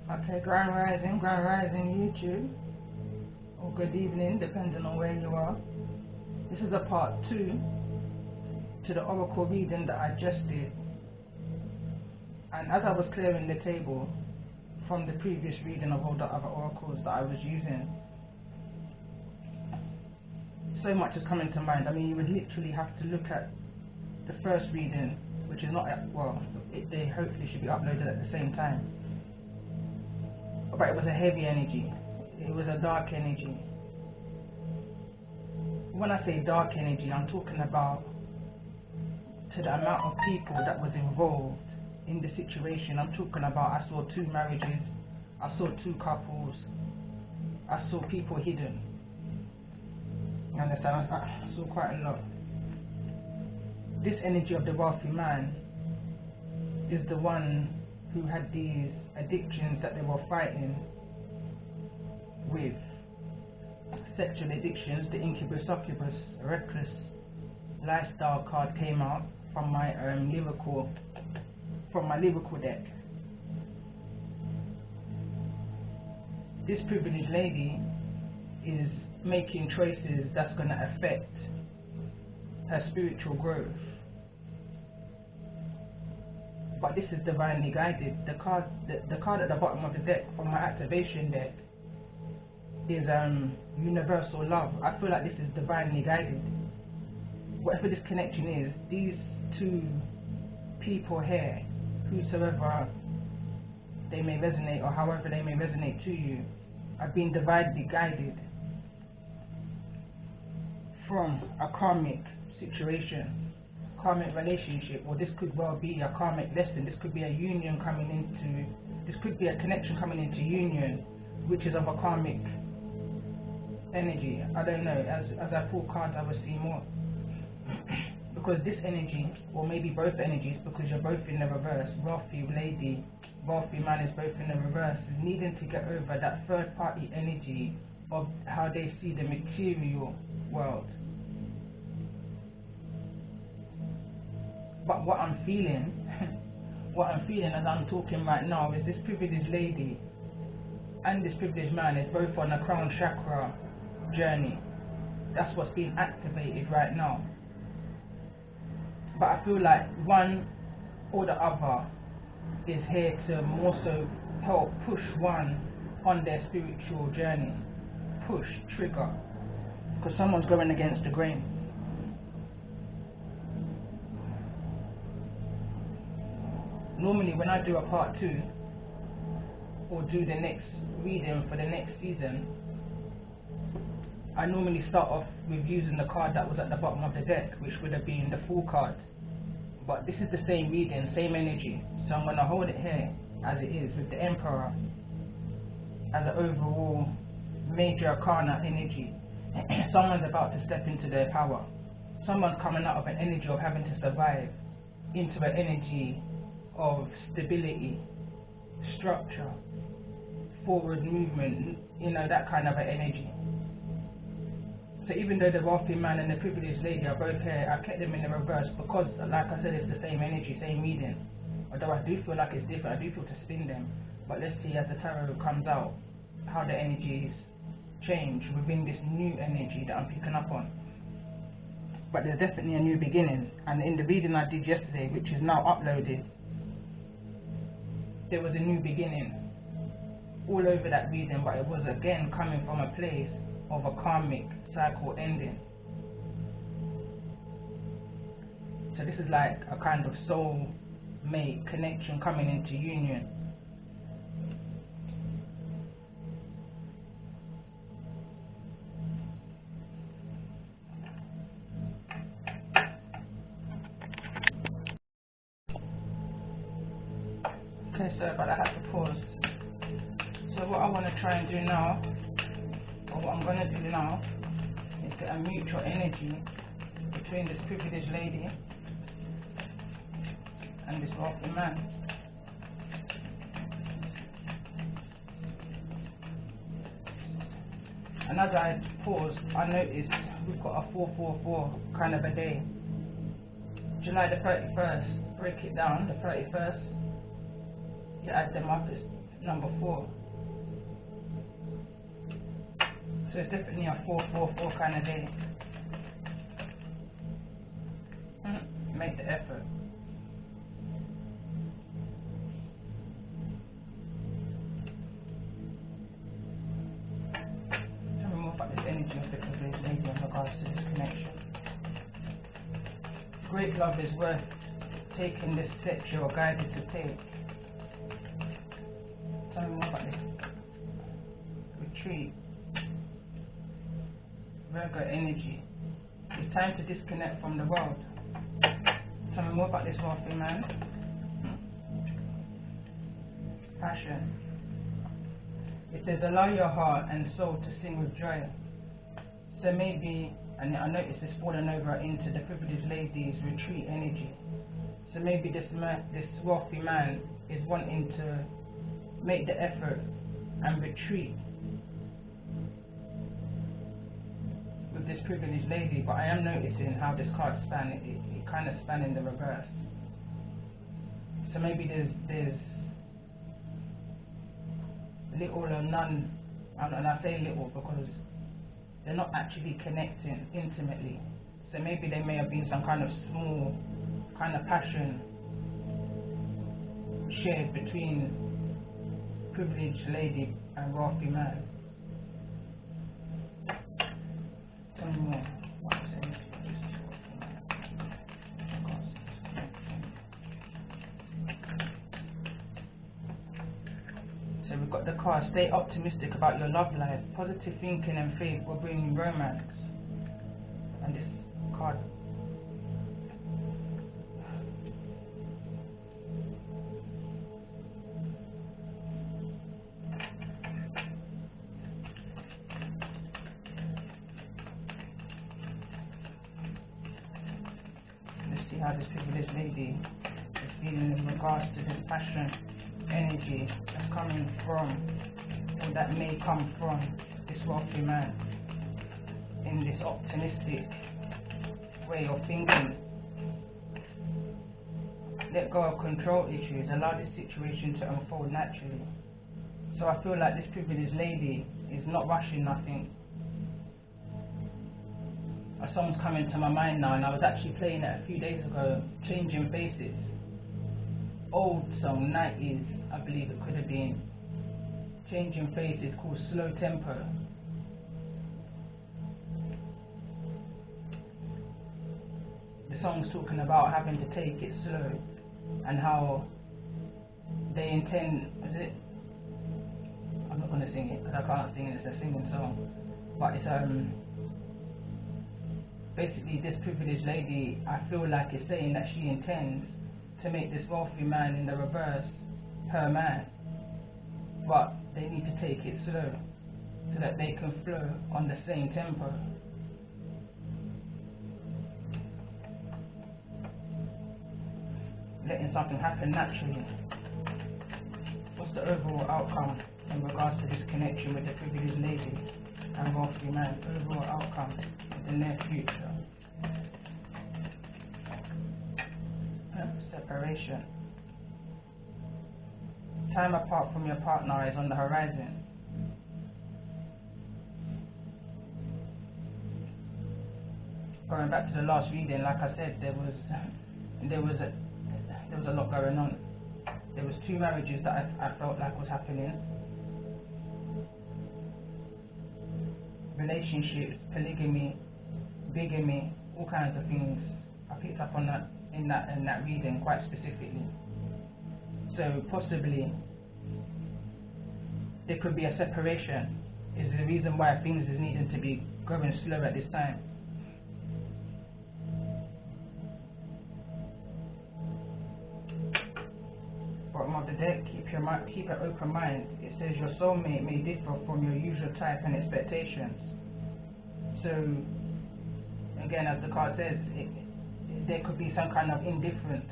Okay, Grand Rising YouTube, or good evening, depending on where you are. This is a part 2 to the oracle reading that I just did. And as I was clearing the table from the previous reading of all the other oracles that I was using, so much is coming to mind. I mean, you would literally have to look at the first reading, which is not, they hopefully should be uploaded at the same time. But it was a heavy energy. It was a dark energy. When I say dark energy, I'm talking about to the amount of people that was involved in the situation. I'm talking about, I saw 2 marriages, I saw 2 couples, I saw people hidden. You understand? I saw quite a lot. This energy of the wealthy man is the one who had these addictions that they were fighting with. Sexual addictions, the incubus, succubus, reckless lifestyle card came out from my lyrical deck. This privileged lady is making choices that's going to affect her spiritual growth. But this is divinely guided. The card at the bottom of the deck from my activation deck is universal love. I feel like this is divinely guided. Whatever this connection is, these 2 people here, whosoever they may resonate or however they may resonate to you, are being divinely guided from a karmic situation, karmic relationship, or this could well be a karmic lesson. This could be a union coming into, this could be a connection coming into union, which is of a karmic energy. I don't know, as I pull cards I will see more. Because this energy, or maybe both energies, because you're both in the reverse, wealthy lady, wealthy man is both in the reverse, is needing to get over that third party energy of how they see the material world. But what I'm feeling as I'm talking right now is this privileged lady and this privileged man is both on a crown chakra journey. That's what's being activated right now. But I feel like one or the other is here to more so help push one on their spiritual journey. Push, trigger. Because someone's going against the grain. Normally when I do a part 2 or do the next reading for the next season, I normally start off with using the card that was at the bottom of the deck, which would have been the Fool card. But this is the same reading, same energy. So I'm going to hold it here as it is with the Emperor as an overall major arcana energy. Someone's about to step into their power. Someone's coming out of an energy of having to survive into an energy of stability, structure, forward movement, that kind of an energy. So even though the wealthy man and the privileged lady are both here, I kept them in the reverse because, like I said, it's the same energy, same reading. Although I do feel like it's different, I do feel to spin them. But let's see as the tarot comes out, how the energies change within this new energy that I'm picking up on. But there's definitely a new beginning. And in the reading I did yesterday, which is now uploaded, there was a new beginning all over that reading, but it was again coming from a place of a karmic cycle ending. So this is like a kind of soul mate connection coming into union. Okay, so but I had to pause. So what I want to try and do now, or what I'm going to do now, is get a mutual energy between this privileged lady and this wealthy man. And as I paused, I noticed we've got a 444 kind of a day. July the 31st, break it down, the 31st You add them up, it's number 4. So it's definitely a 4-4-4 kind of day. Make the effort. Tell me more about this energy of the privileged lady in regards to this connection. Great love is worth taking the steps you are guided to take. Tell me more about this retreat. Virgo energy. It's time to disconnect from the world. Tell me more about this wealthy man. Passion. It says allow your heart and soul to sing with joy. So maybe, and I notice it's fallen over into the privileged lady's retreat energy. So maybe this wealthy man is wanting to make the effort and retreat with this privileged lady, but I am noticing how this card span, it kind of span in the reverse. So maybe there's little or none, and I say little because they're not actually connecting intimately. So maybe there may have been some kind of small kind of passion shared between privileged lady and wealthy man. Tell me more. So we've got the card, stay optimistic about your love life. Positive thinking and faith will bring you romance. And this card, let's see how this privileged lady is feeling in regards to this passion energy that's coming from, or that may come from, this wealthy man in this optimistic way of thinking. Let go of control issues, allow this situation to unfold naturally. So I feel like this privileged lady is not rushing nothing. A song's coming to my mind now, and I was actually playing it a few days ago, Changing Faces. Old song, 90s, I believe it could have been. Changing Faces, called Slow Tempo. The song's talking about having to take it slow and how they intend, is it? I'm not going to sing it because I can't sing it, it's a singing song. But it's basically this privileged lady, I feel like is saying that she intends to make this wealthy man in the reverse her man, but they need to take it slow so that they can flow on the same tempo. Letting something happen naturally. What's the overall outcome in regards to this connection with the privileged lady and wealthy man? Overall outcome in the near future. Separation. Time apart from your partner is on the horizon. Going back to the last reading, like I said, there was a lot going on. There was 2 marriages that I felt like was happening. Relationships, polygamy, bigamy, all kinds of things. I picked up on that in that reading quite specifically. So possibly there could be a separation. Is the reason why things is needing to be going slow at this time. Bottom of the deck, keep an open mind. It says your soulmate may differ from your usual type and expectations. So again, as the card says, there could be some kind of indifference.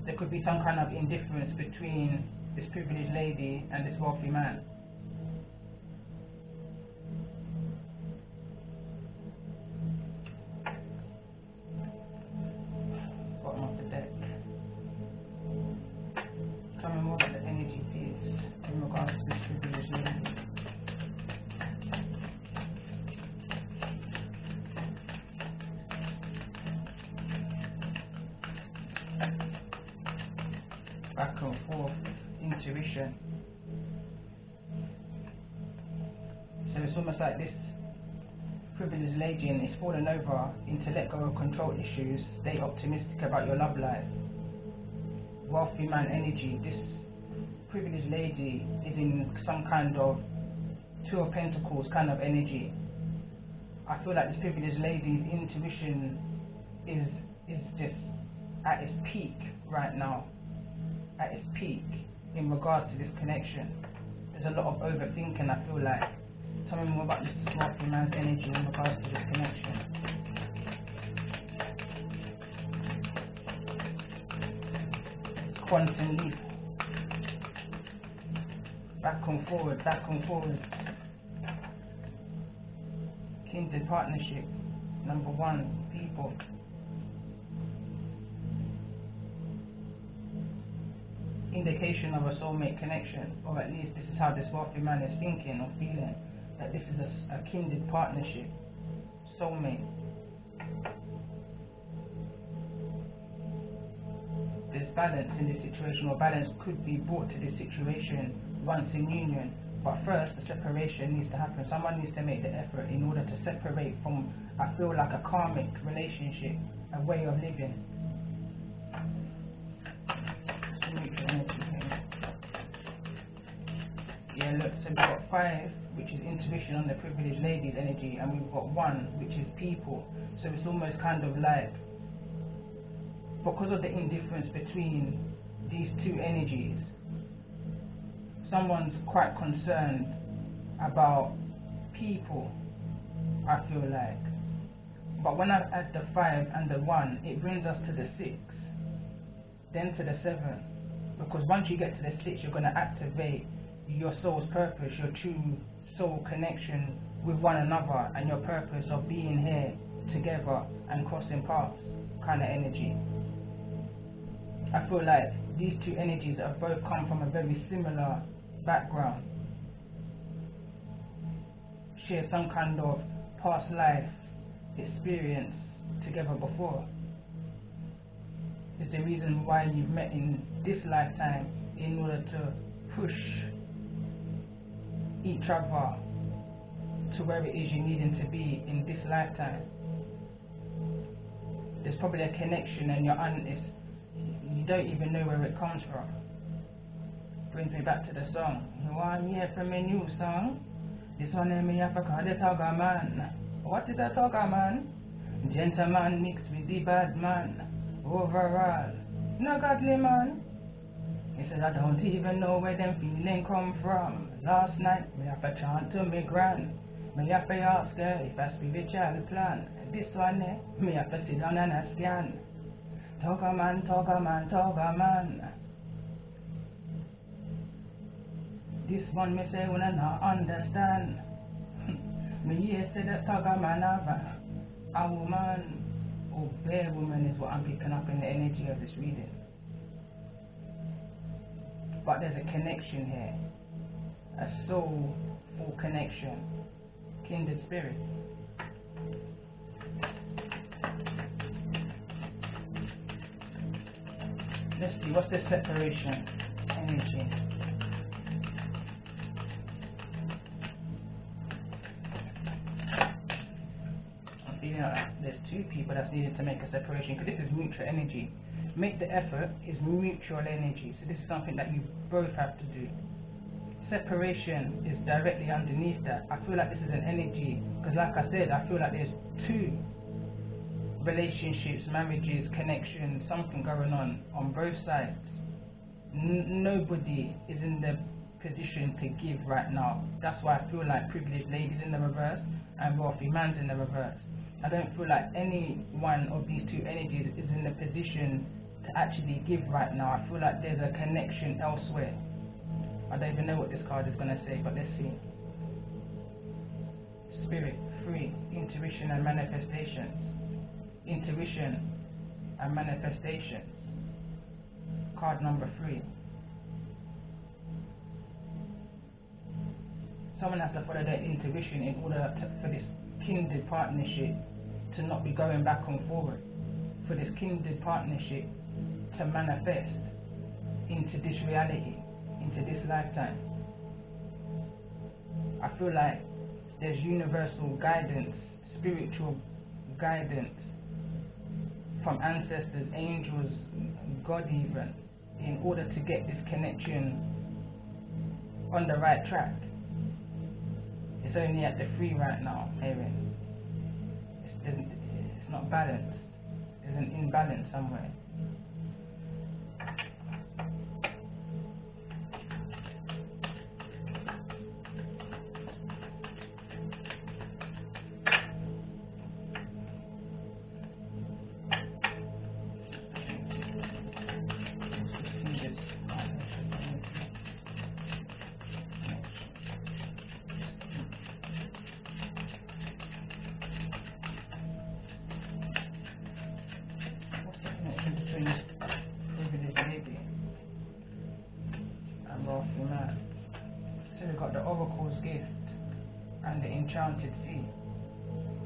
There could be some kind of indifference between this privileged lady and this wealthy man. Bottom of the deck. back and forth, intuition. So it's almost like this privileged lady and it's fallen over into let go of control issues, stay optimistic about your love life. Wealthy man energy. This privileged lady is in some kind of Two of Pentacles kind of energy. I feel like this privileged lady's intuition is just at its peak right now. At its peak in regards to this connection. There's a lot of overthinking, I feel like. Tell me more about this wealthy man's energy in regards to this connection. Quantum leap. Back and forward, back and forward. Kindred partnership. Number 1, people. Indication of a soulmate connection, or at least this is how this wealthy man is thinking or feeling, that this is a kindred partnership, soulmate. There's balance in this situation, or balance could be brought to this situation once in union, but first the separation needs to happen. Someone needs to make the effort in order to separate from, I feel like, a karmic relationship, a way of living. Yeah, look, so we've got 5, which is intuition on the privileged lady's energy, and we've got 1, which is people. So it's almost kind of like, because of the indifference between these two energies, someone's quite concerned about people, I feel like. But when I add the 5 and the 1, it brings us to the 6, then to the 7. Because once you get to the 6, you're going to activate your soul's purpose, your true soul connection with one another, and your purpose of being here together and crossing paths kind of energy. I feel like these two energies have both come from a very similar background, share some kind of past life experience together before. It's the reason why you've met in this lifetime, in order to push each other to where it is you needing to be in this lifetime. There's probably a connection and you don't even know where it comes from. Brings me back to the song. You want to hear from a new song? This one name me have to call the Togger Man. What is a Togger Man? Gentleman mixed with the bad man. Overall, no godly man. He says, I don't even know where them feeling come from. Last night, me have a chant to me grand. Me have to ask her if a spiritual plan. This one, me have to sit down and a scan. Togger man, Togger man, Togger man. This one me say when I not understand. Me here say that Togger man have a woman. Or bare woman is what I'm picking up in the energy of this reading. But there's a connection here, a soulful connection, kindred spirit. Let's see, what's the separation energy? I'm feeling like there's 2 people that's needed to make a separation, because this is mutual energy. Make the effort is mutual energy, so this is something that you both have to do. Separation is directly underneath that. I feel like this is an energy, because like I said, I feel like there's 2 relationships, marriages, connections, something going on both sides. Nobody is in the position to give right now. That's why I feel like privileged ladies in the reverse and wealthy man's in the reverse. I don't feel like any one of these 2 energies is in the position to actually give right now. I feel like there's a connection elsewhere. I don't even know what this card is going to say, but let's see. Spirit, free, intuition and manifestation. Intuition and manifestation. Card number 3. Someone has to follow their intuition in order for this kindred partnership to not be going back and forward. For this kindred partnership to manifest into reality, into this lifetime. I feel like there's universal guidance, spiritual guidance from ancestors, angels, God even, in order to get this connection on the right track. It's only at the 3 right now, Aaron. It's not balanced. There's an imbalance somewhere. So we've got the Oracle's Gift and the Enchanted Sea,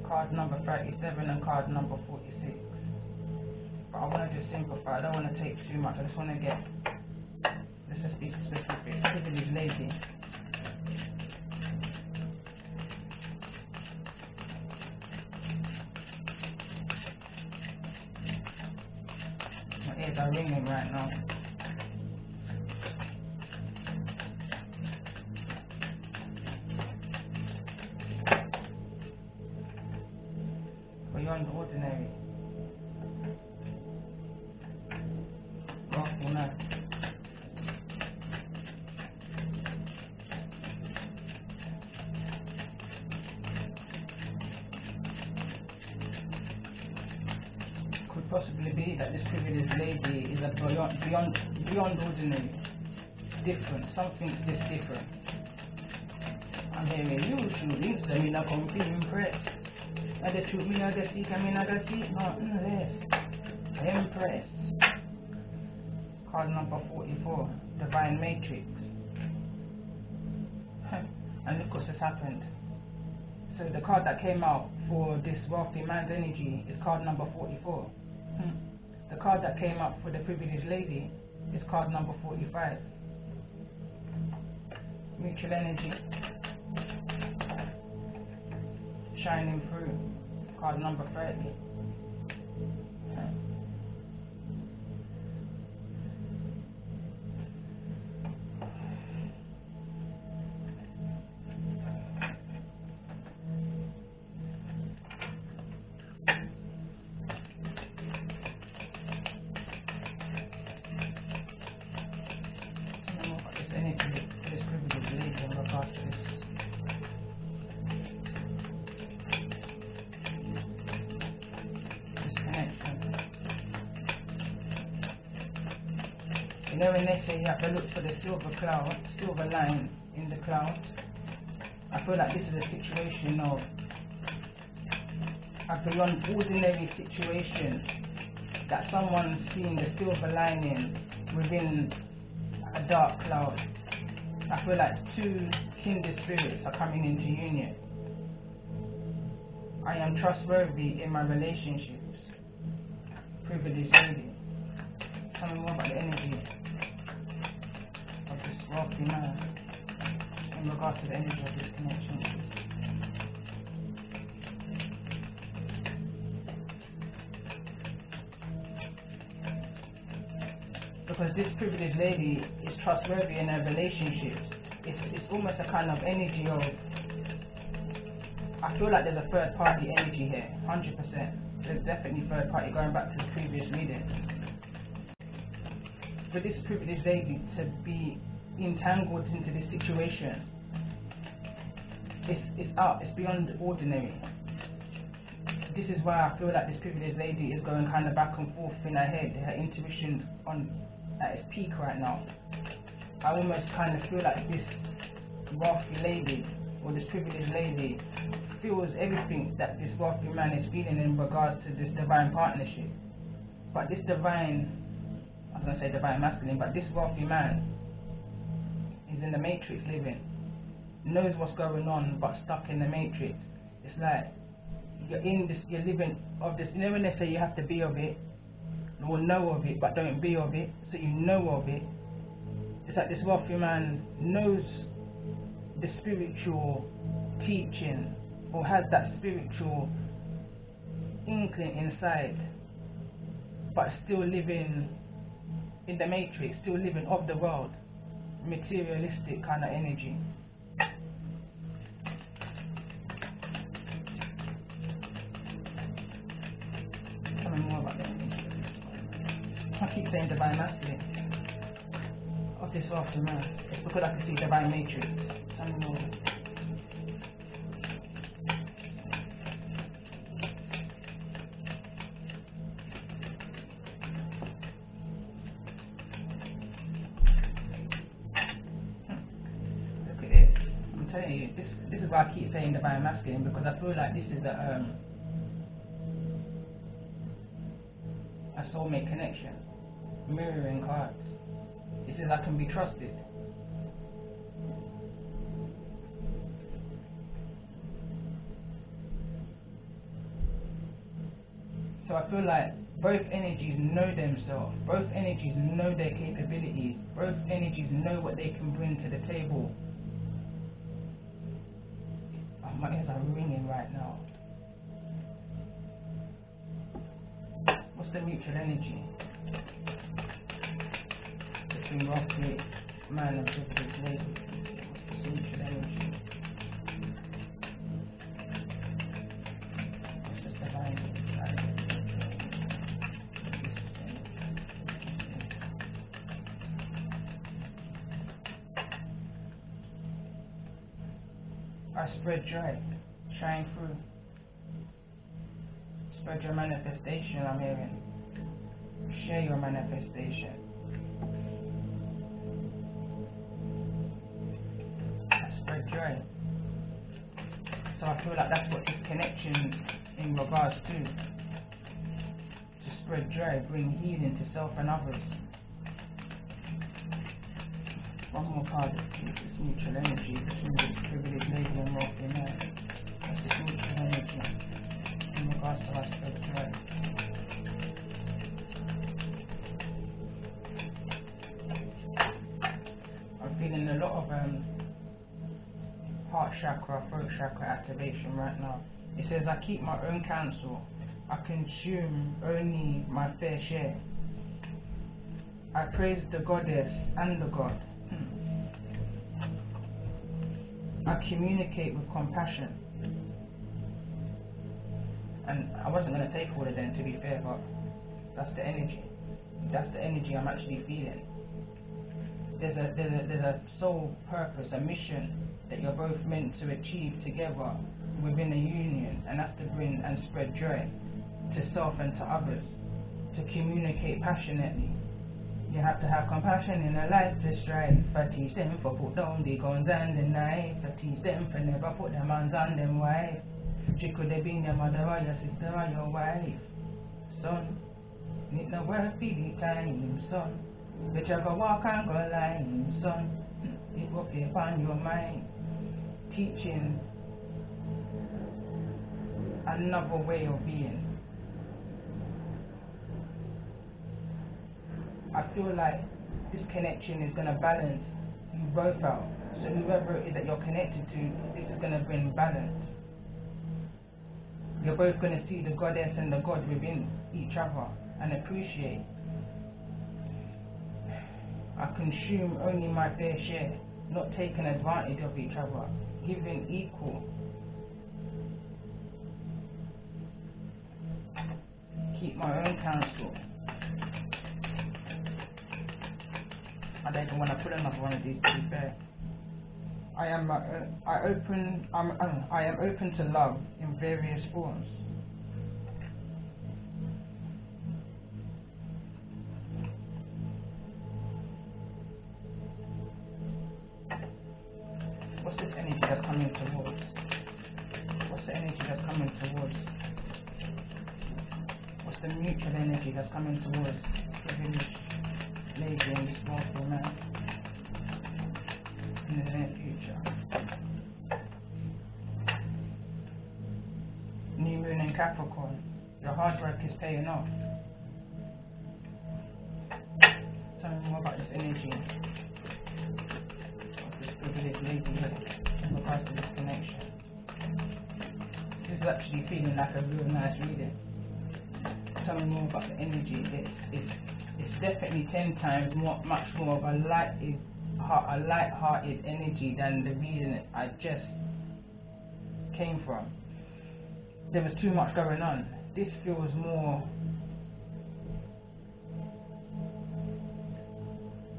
card number 37 and card number 46. But I want to just simplify, I don't want to take too much, I just want to get, let's just be specific. Privileged lady. My ears are ringing right now. Beyond ordinary. Wealthy man. Could possibly be that this privileged lady is a beyond ordinary. Different. Something just different. I'm hearing you shooting, so I'm not going to be impressed. I just shoot me, I just see, nothing less. Empress. Card number 44, Divine Matrix. And look what's just happened. So the card that came out for this wealthy man's energy is card number 44. The card that came out for the privileged lady is card number 45. Mutual energy. Shining through. Card number 30. You know when they say you have to look for the silver line in the cloud? I feel like this is a situation of a beyond ordinary situation, that someone's seen the silver lining within a dark cloud. I feel like two kindred spirits are coming into union. I am trustworthy in my relationships. Privileged lady. Tell me more about the energy of this wealthy man in regards to the energy of this connection. Because this privileged lady is trustworthy in her relationships. It's almost a kind of energy of, I feel like there's a third party energy here, 100%. There's definitely third party, going back to the previous reading. For this privileged lady to be entangled into this situation, it's beyond ordinary. This is why I feel like this privileged lady is going kind of back and forth in her head. Her intuition's at its peak right now. I almost kind of feel like this wealthy lady, or this privileged lady, feels everything that this wealthy man is feeling in regards to this divine partnership. But this divine, I was going to say divine masculine, but this wealthy man is in the matrix living, knows what's going on, but stuck in the matrix. It's like you're in this, you're living of this. You know when they say you have to be of it, or know of it, but don't be of it, so you know of it, it's like this wealthy man knows the spiritual teaching, or has that spiritual inkling inside, but still living in the matrix, still living of the world, materialistic kind of energy. Tell me more about that. I keep saying divine masculine of this wealthy man. It's because I can see divine matrix. Tell me more. This is why I keep saying divine masculine, because I feel like this is a soulmate connection, mirroring cards. It says I can be trusted. So I feel like both energies know themselves, both energies know their capabilities, both energies know what they can bring to the table. My ears are ringing right now. What's the mutual energy between roughly man and privileged lady? What's the mutual energy? What's the divine? I spread joy, shine through. Spread your manifestation, I'm hearing. Share your manifestation. I spread joy. So I feel like that's what this connection in regards to spread joy, bring healing to self and others. One more card, this mutual energy between this privileged lady and wealthy man. That's this mutual energy in regards to our spread joy. I'm feeling a lot of heart chakra, throat chakra activation right now. It says I keep my own counsel. I consume only my fair share. I praise the goddess and the god. I communicate with compassion. And I wasn't going to take all of them, to be fair, but that's the energy. That's the energy I'm actually feeling. There's a soul purpose, a mission that you're both meant to achieve together within a union, and that's to bring and spread joy to self and to others, to communicate passionately. You have to have compassion in a life to strive. I teach them for put down the guns and the knife. I teach them for never put their hands on them wife. She could have been your mother or your sister or your wife. Son, need no work for the time, son. But you go walk and go line, son. It will be upon your mind. Teaching another way of being. I feel like this connection is going to balance you both out. So whoever it is that you're connected to, this is going to bring balance. You're both going to see the goddess and the god within each other and appreciate. I consume only my fair share, not taking advantage of each other, giving equal. Keep my own counsel. I don't even want to put another one of these, to be fair. I am open to love in various forms. What's this energy that's coming towards? What's the energy that's coming towards? What's the mutual energy that's coming towards the village lady and this wealthy man in the near future? New moon in Capricorn. Your hard work is paying off. Tell me more about this energy. actually feeling like a real nice reading. Tell me more about the energy. It's definitely 10 times much more of a light-hearted energy than the reading I just came from. There was too much going on. This feels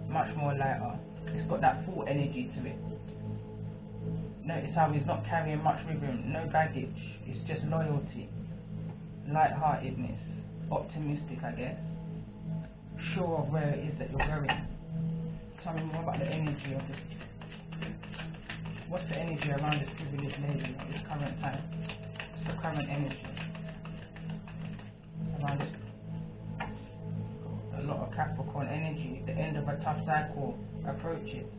much more lighter. It's got that full energy to it. Notice how he's not carrying much with him, no baggage. It's just loyalty, light-heartedness, optimistic, I guess. Sure of where it is that you're going. Tell me more about the energy of this. What's the energy around this privileged lady at this current time? What's the current energy around this? A lot of Capricorn energy. The end of a tough cycle approaches.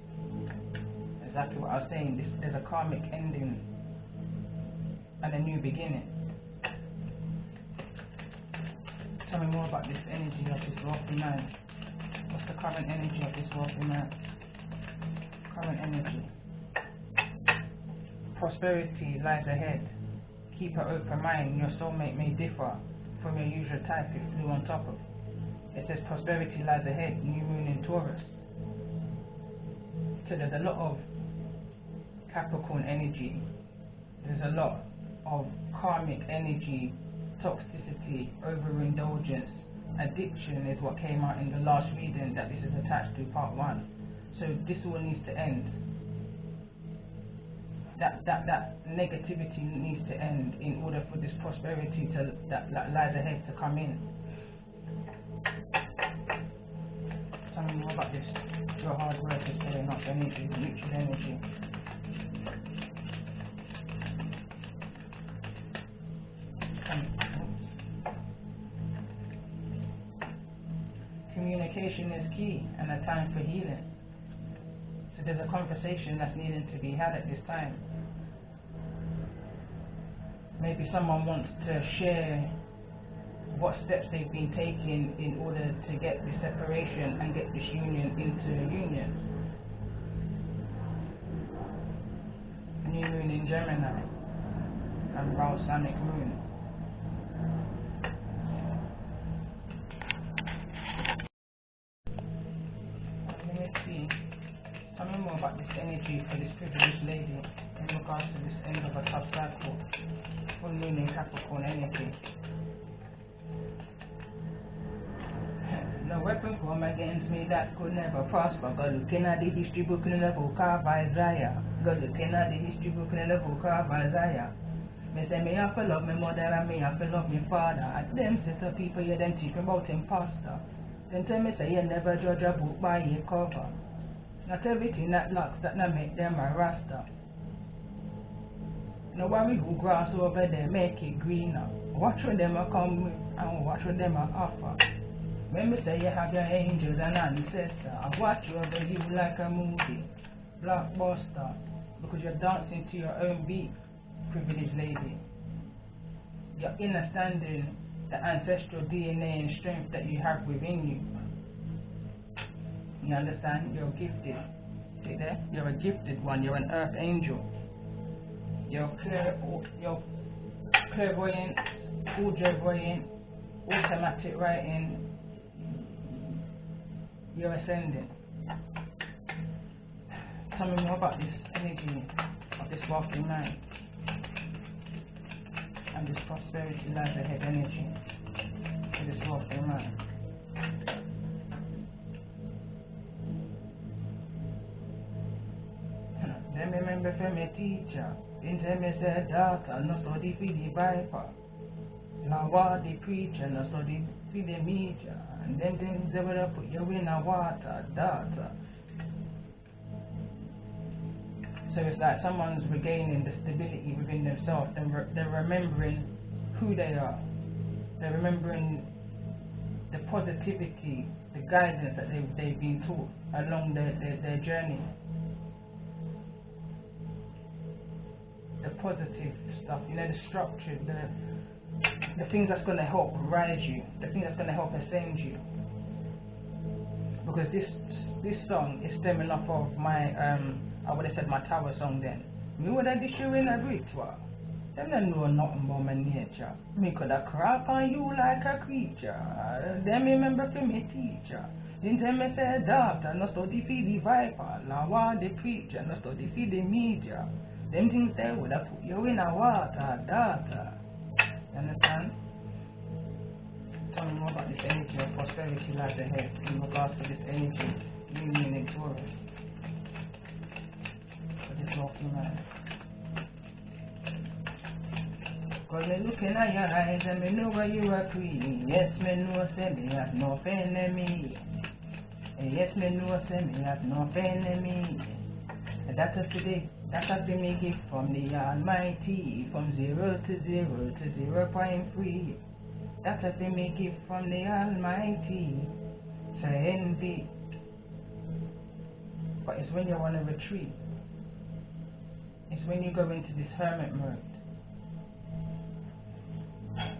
Exactly what I was saying. There's a karmic ending and a new beginning. Tell me more about this energy of this wealthy man. What's the current energy of this wealthy man? Current energy. Prosperity lies ahead. Keep an open mind. Your soulmate may differ from your usual type it flew on top of. It says prosperity lies ahead. New moon in Taurus. So there's a lot of Capricorn energy. There's a lot of karmic energy, toxicity, overindulgence, addiction is what came out in the last reading that this is attached to, part 1. So this all needs to end. That negativity needs to end in order for this prosperity that lies ahead to come in. Tell me more about this. Your hard work is paying off. Energy, neutral energy. Communication is key and a time for healing. So there's a conversation that's needing to be had at this time. Maybe someone wants to share what steps they've been taking in order to get this separation and get this union into a union. New moon in Gemini and Balsamic moon. Tell me more about this energy for this privileged lady in regards to this end of a tough cycle. Full moon in Capricorn energy. No weapon formed against me that could never prosper. Go looking at the history book in the book of Isaiah. Go looking at the history book in the book of Isaiah. Me say me have to love my mother and me have to love my father. At them set of people you then teach about imposter. Then tell me say you never judge a book by your cover. Not everything that locks that not make them a rasta. No worry who grass over there make it greener. Watch what them a come with and watch what them a offer. When me say you have your angels and ancestors, I watch you over you like a movie, blockbuster, because you're dancing to your own beat, privileged lady. You're understanding the ancestral DNA and strength that you have within you. You understand? You're gifted. See there? You're a gifted one. You're an earth angel. You're clairvoyant, clairvoyant, automatic writing. You're ascending. Tell me more about this energy of this wealthy man and this prosperity lies ahead energy for this wealthy man. Then remember from my teacher, then tell me say daughter, no study for the Bible. Now what the preacher, no study for the media. And them things they will put you in a water, daughter. So it's like someone's regaining the stability within themselves. They're remembering who they are. They're remembering the positivity, the guidance that they've been taught along their journey. The positive stuff, you know, the structure, the things that's going to help rise you, the thing that's going to help ascend you. Because this song is stemming off of my I would have said my tower song then. Me would have this show in a ritual. Them don't know nothing about my nature. Me coulda crap on you like a creature. Them remember for me teacher. Then tell me say daughter, no study for the viper. Now what the preacher, no study for the media. Them things they woulda put you in a water, daughter. You understand? Tell me more about this energy of prosperity lies ahead in regards to this energy, union in Taurus. For this wealthy man. Cause me looking at your eyes and me know where you are queen. Yes, me know say me have no enemy. Yes, me know say me have no enemy. And that is today, that has been me gift from the Almighty. From 0 to 0 to 0.3. That has been me gift from the Almighty. So envy. But it's when you want to retreat. It's when you go into this hermit mode.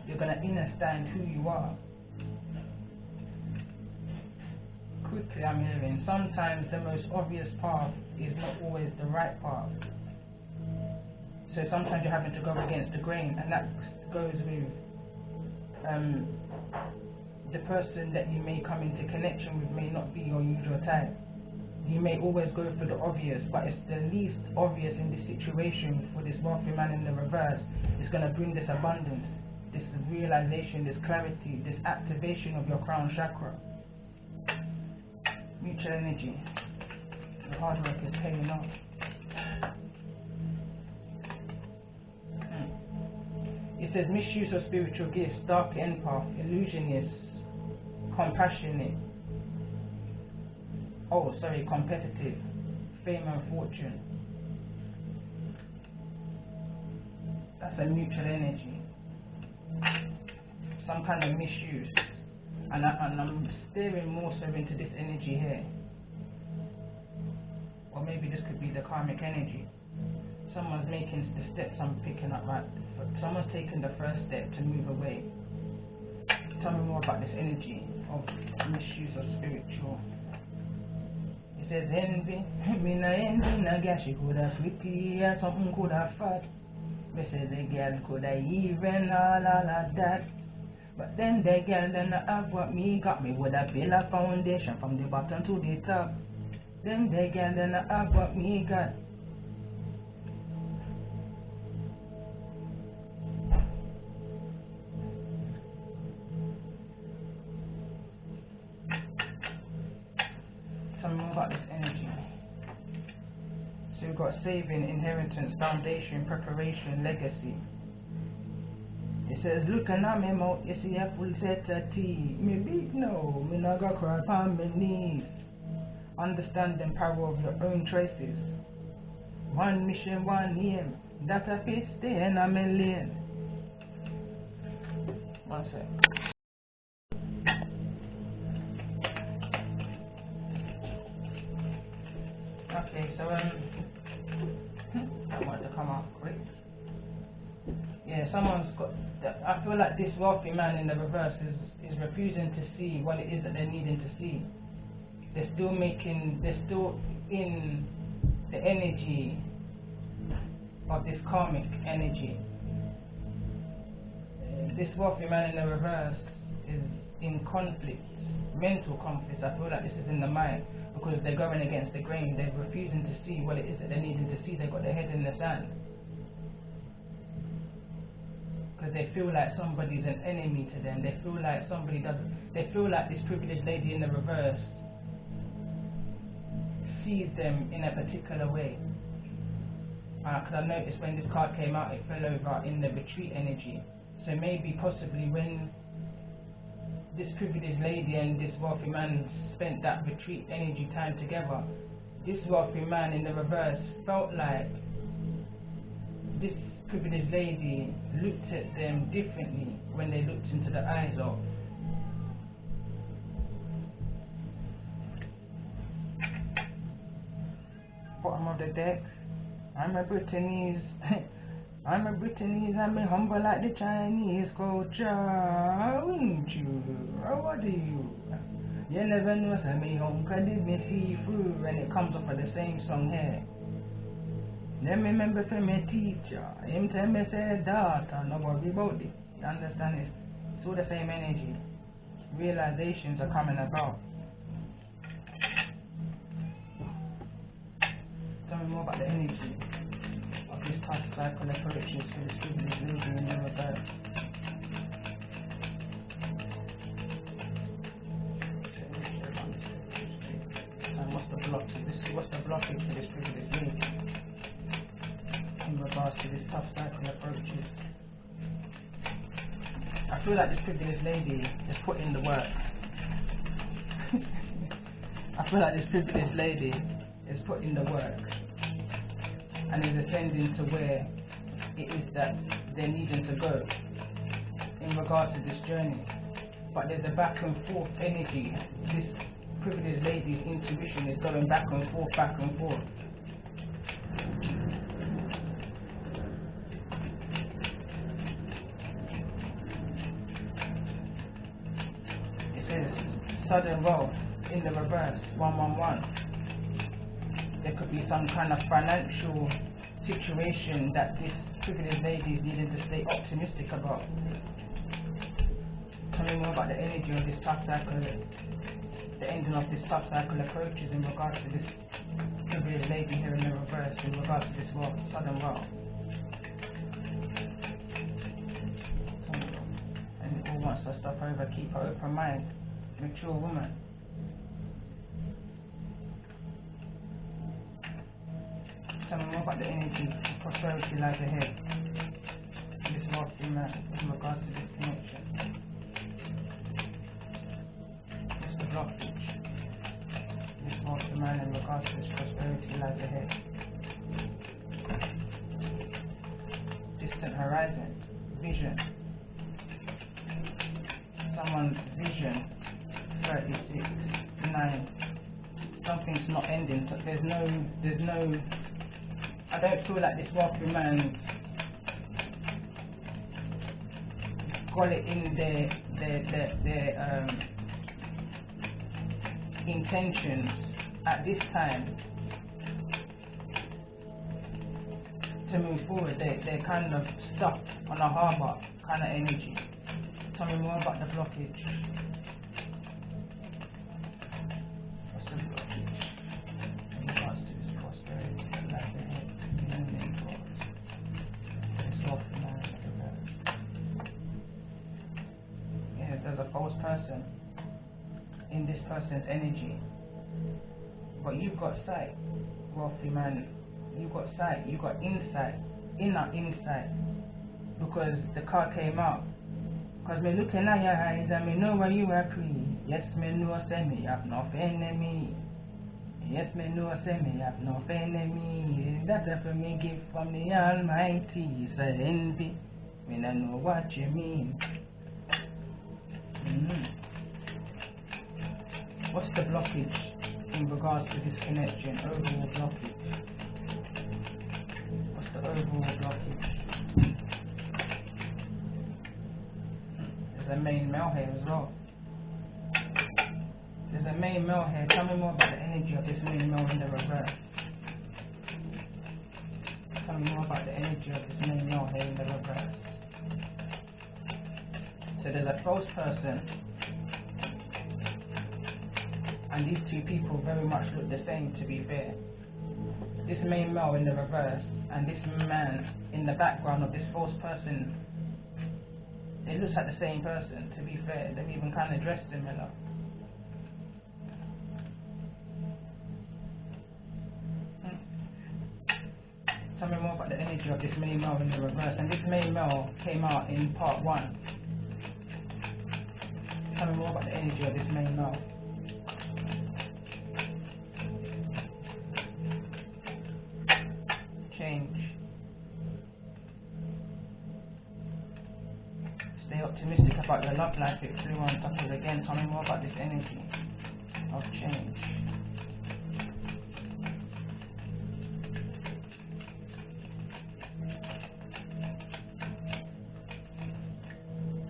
You're going to understand who you are. Quickly, I'm hearing sometimes the most obvious path is not always the right path. So sometimes you're having to go against the grain, and that goes with the person that you may come into connection with may not be your usual type. You may always go for the obvious, but it's the least obvious in this situation for this wealthy man in the reverse. It's going to bring this abundance, this realization, this clarity, this activation of your crown chakra. Mutual energy. The hard work is paying off. It says misuse of spiritual gifts, dark empath, illusionist, compassionate. Competitive, fame and fortune. That's a mutual energy. Some kind of misuse. And I'm steering more so into this energy here. Or maybe this could be the karmic energy. Someone's making the steps I'm picking up right. Someone's taking the first step to move away. Tell me more about this energy of misuse of spiritual. It says envy. Me na envy na girl, she coulda pretty or something coulda fat. Me say the girl coulda even all of that. But then the girl then have what me got. Me woulda build a foundation from the bottom to the top. Then the girl then have what me got. Tell me more about this energy. So we've got saving, inheritance, foundation, preparation, legacy. It says, looking at me mouth, you see a full set of teeth. Me big no, me not got crawl on my knees. Understand the power of your own choices. One mission, one aim. That a fit stay in a lane. One sec. Okay, so I want to come out quick. Yeah, someone's got. I feel like this wealthy man in the reverse is refusing to see what it is that they're needing to see. They're still in the energy of this karmic energy. This wealthy man in the reverse is in conflict, mental conflict. I feel like this is in the mind because they're going against the grain. They're refusing to see what it is that they're needing to see. They've got their head in the sand. Because they feel like somebody's an enemy to them. They feel like somebody doesn't. They feel like this privileged lady in the reverse sees them in a particular way. Because I noticed when this card came out, it fell over in the retreat energy. So maybe, possibly, when this privileged lady and this wealthy man spent that retreat energy time together, this wealthy man in the reverse felt like this privileged lady looked at them differently when they looked into the eyes of. Bottom of the deck. I'm a Britanese. I'm a Britanese. I'm a humble like the Chinese culture. Wouldn't you? What do you? You never know. Say me home, 'cause did me see through when it comes up with the same song here. Let me remember from my teacher. Him tell me say daughter, no worry about it. You understand it? It's all the same energy. Realizations are coming about. Tell me more about the energy of this past cycle approaches for this privilege lady in the reverse. And what's the blockage for this privilege lady in regards to this tough cycle approaches? I feel like this privileged lady is putting the work. I feel like this privileged lady is putting the work and is ascending to where it is that they're needing to go in regards to this journey. But there's a back and forth energy. This privileged lady's intuition is going back and forth, back and forth. Sudden roll in the reverse, 111. There could be some kind of financial situation that this privileged lady is needing to stay optimistic about. Tell me more about the energy of this tough cycle, the ending of this tough cycle approaches in regards to this privileged lady here in the reverse, in regards to this roll, sudden roll. And it all wants her stuff over, keep her open mind. Mature woman. Tell me more about the energy of prosperity lies ahead. This wealthy man in regards to this connection. What's the blockage? This wealthy man in regards to this prosperity lies ahead. Distant horizon. Vision. Someone's vision. 36, 9. Something's not ending. So there's no. I don't feel like this wealthy man got it in their intentions at this time to move forward. They're kind of stuck on a harbour kind of energy. Tell me more about the blockage. Person in this person's energy, but you've got sight, wealthy man. You've got sight, you've got insight, inner insight, because the card came out. Because me looking at your eyes and me know where you are free. Yes, me know say me have no enemy. Yes, me know say me have no enemy. That's a for me gift from the Almighty. It's a envy. Me no know what you mean. What's the blockage in regards to this connection? Overall blockage. What's the overall blockage? There's a main male here as well. There's a main male here. Tell me more about the energy of this main male in the reverse. Tell me more about the energy of this main male here in the reverse. So there's a false person, and these two people very much look the same, to be fair. This main male in the reverse and this man in the background of this false person, it looks like the same person, to be fair. They've even kind of dressed similar. Tell me more about the energy of this main male in the reverse. And this main male came out in part 1. Tell me more about the energy of this main male. Change. Stay optimistic about your love life. It flew on top of again. Tell me more about this energy of change.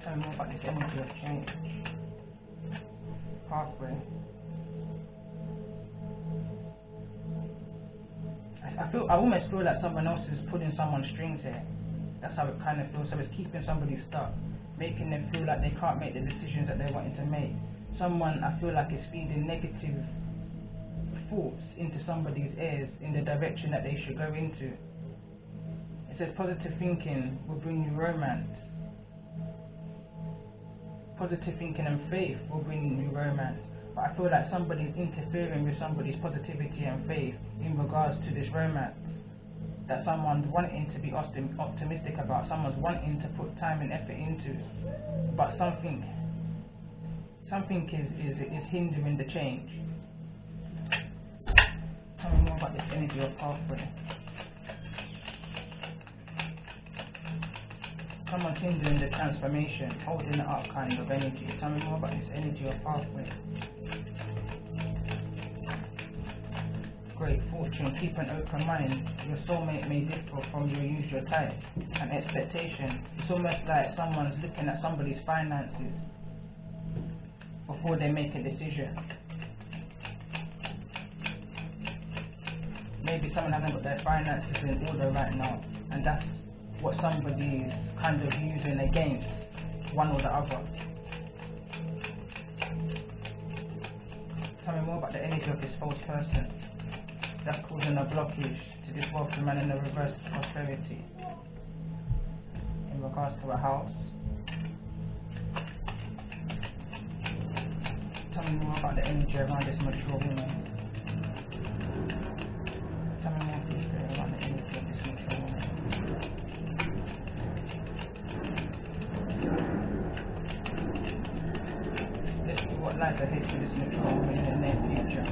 Tell me more about this energy of change. Pathway. I I almost feel like someone else is pulling someone's strings here. That's how it kind of feels. So it's keeping somebody stuck, making them feel like they can't make the decisions that they're wanting to make. Someone, I feel like, is feeding negative thoughts into somebody's ears in the direction that they should go into. It says positive thinking will bring you romance. Positive thinking and faith will bring you romance. But I feel like somebody's interfering with somebody's positivity and faith in regards to this romance that someone's wanting to be optimistic about, someone's wanting to put time and effort into, but something is hindering the change. Tell me more about this energy of pathway. Someone's hindering the transformation, holding it up kind of energy. Tell me more about this energy of pathway. Great fortune, keep an open mind. Your soulmate may differ from your usual type and expectation. It's almost like someone's looking at somebody's finances before they make a decision. Maybe someone hasn't got their finances in order right now, and that's what somebody's kind of using against one or the other. Tell me more about the energy of this false person that's causing a blockage to this wealthy man in the reverse prosperity in regards to a house. Tell me more about the energy around this mature woman. Tell me more please around the energy of this mature woman. Let's see what lies ahead for this mature woman in the near future.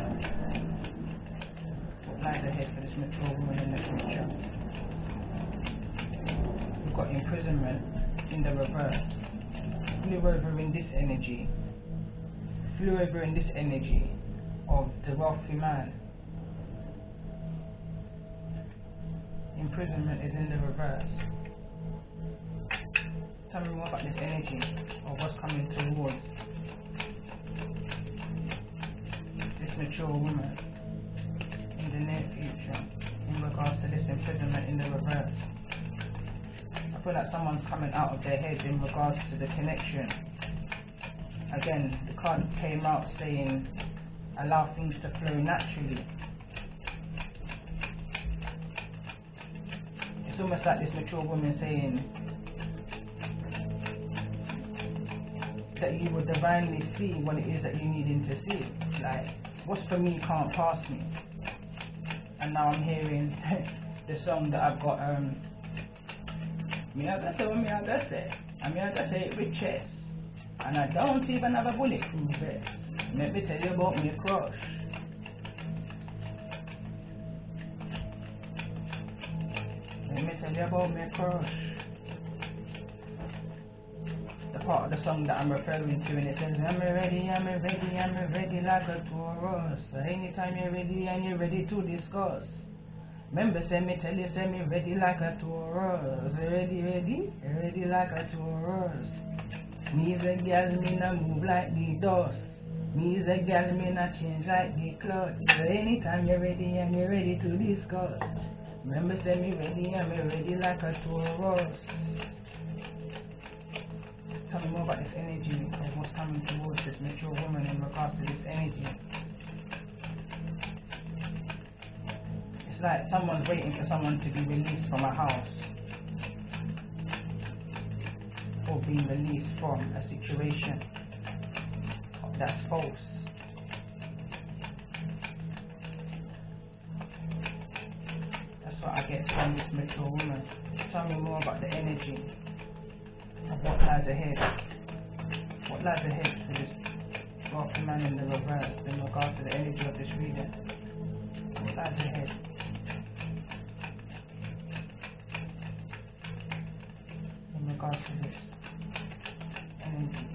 Lies ahead for this mature woman in the future. We've got imprisonment in the reverse. Flew over in this energy. Flew over in this energy of the wealthy man. Imprisonment is in the reverse. Tell me more about this energy of what's coming towards this mature woman in the near future in regards to this imprisonment in the reverse. I feel like someone's coming out of their head in regards to the connection. Again, the card came out saying allow things to flow naturally. It's almost like this mature woman saying that you will divinely see what it is that you needing to see. Like, what's for me can't pass me. And now I'm hearing the song that I've got, me I gotta say what me I gotta say. And me I gotta say it with chest. And I don't even have a bulletproof vest. Let me tell you about me crush. Let me tell you about me crush. The part of the song that I'm referring to, and it says, I'm ready like a Taurus. So anytime you're ready and you're ready to discuss. Remember, say me tell you, say me ready like a Taurus. Ready like a Taurus. Me is a girl, me na move like the dust. Me is a girl, me na change like the cloth. So anytime you're ready and you're ready to discuss. Remember, say me ready and me ready like a Taurus. Tell me more about this energy of what's coming towards this mature woman in regards to this energy. It's like someone's waiting for someone to be released from a house or being released from a situation that's false. That's what I get from this mature woman. Tell me more about the energy of what lies ahead. What lies ahead for this wealthy man in the reverse in regards to the energy of this reading. What lies ahead? In regards to this energy.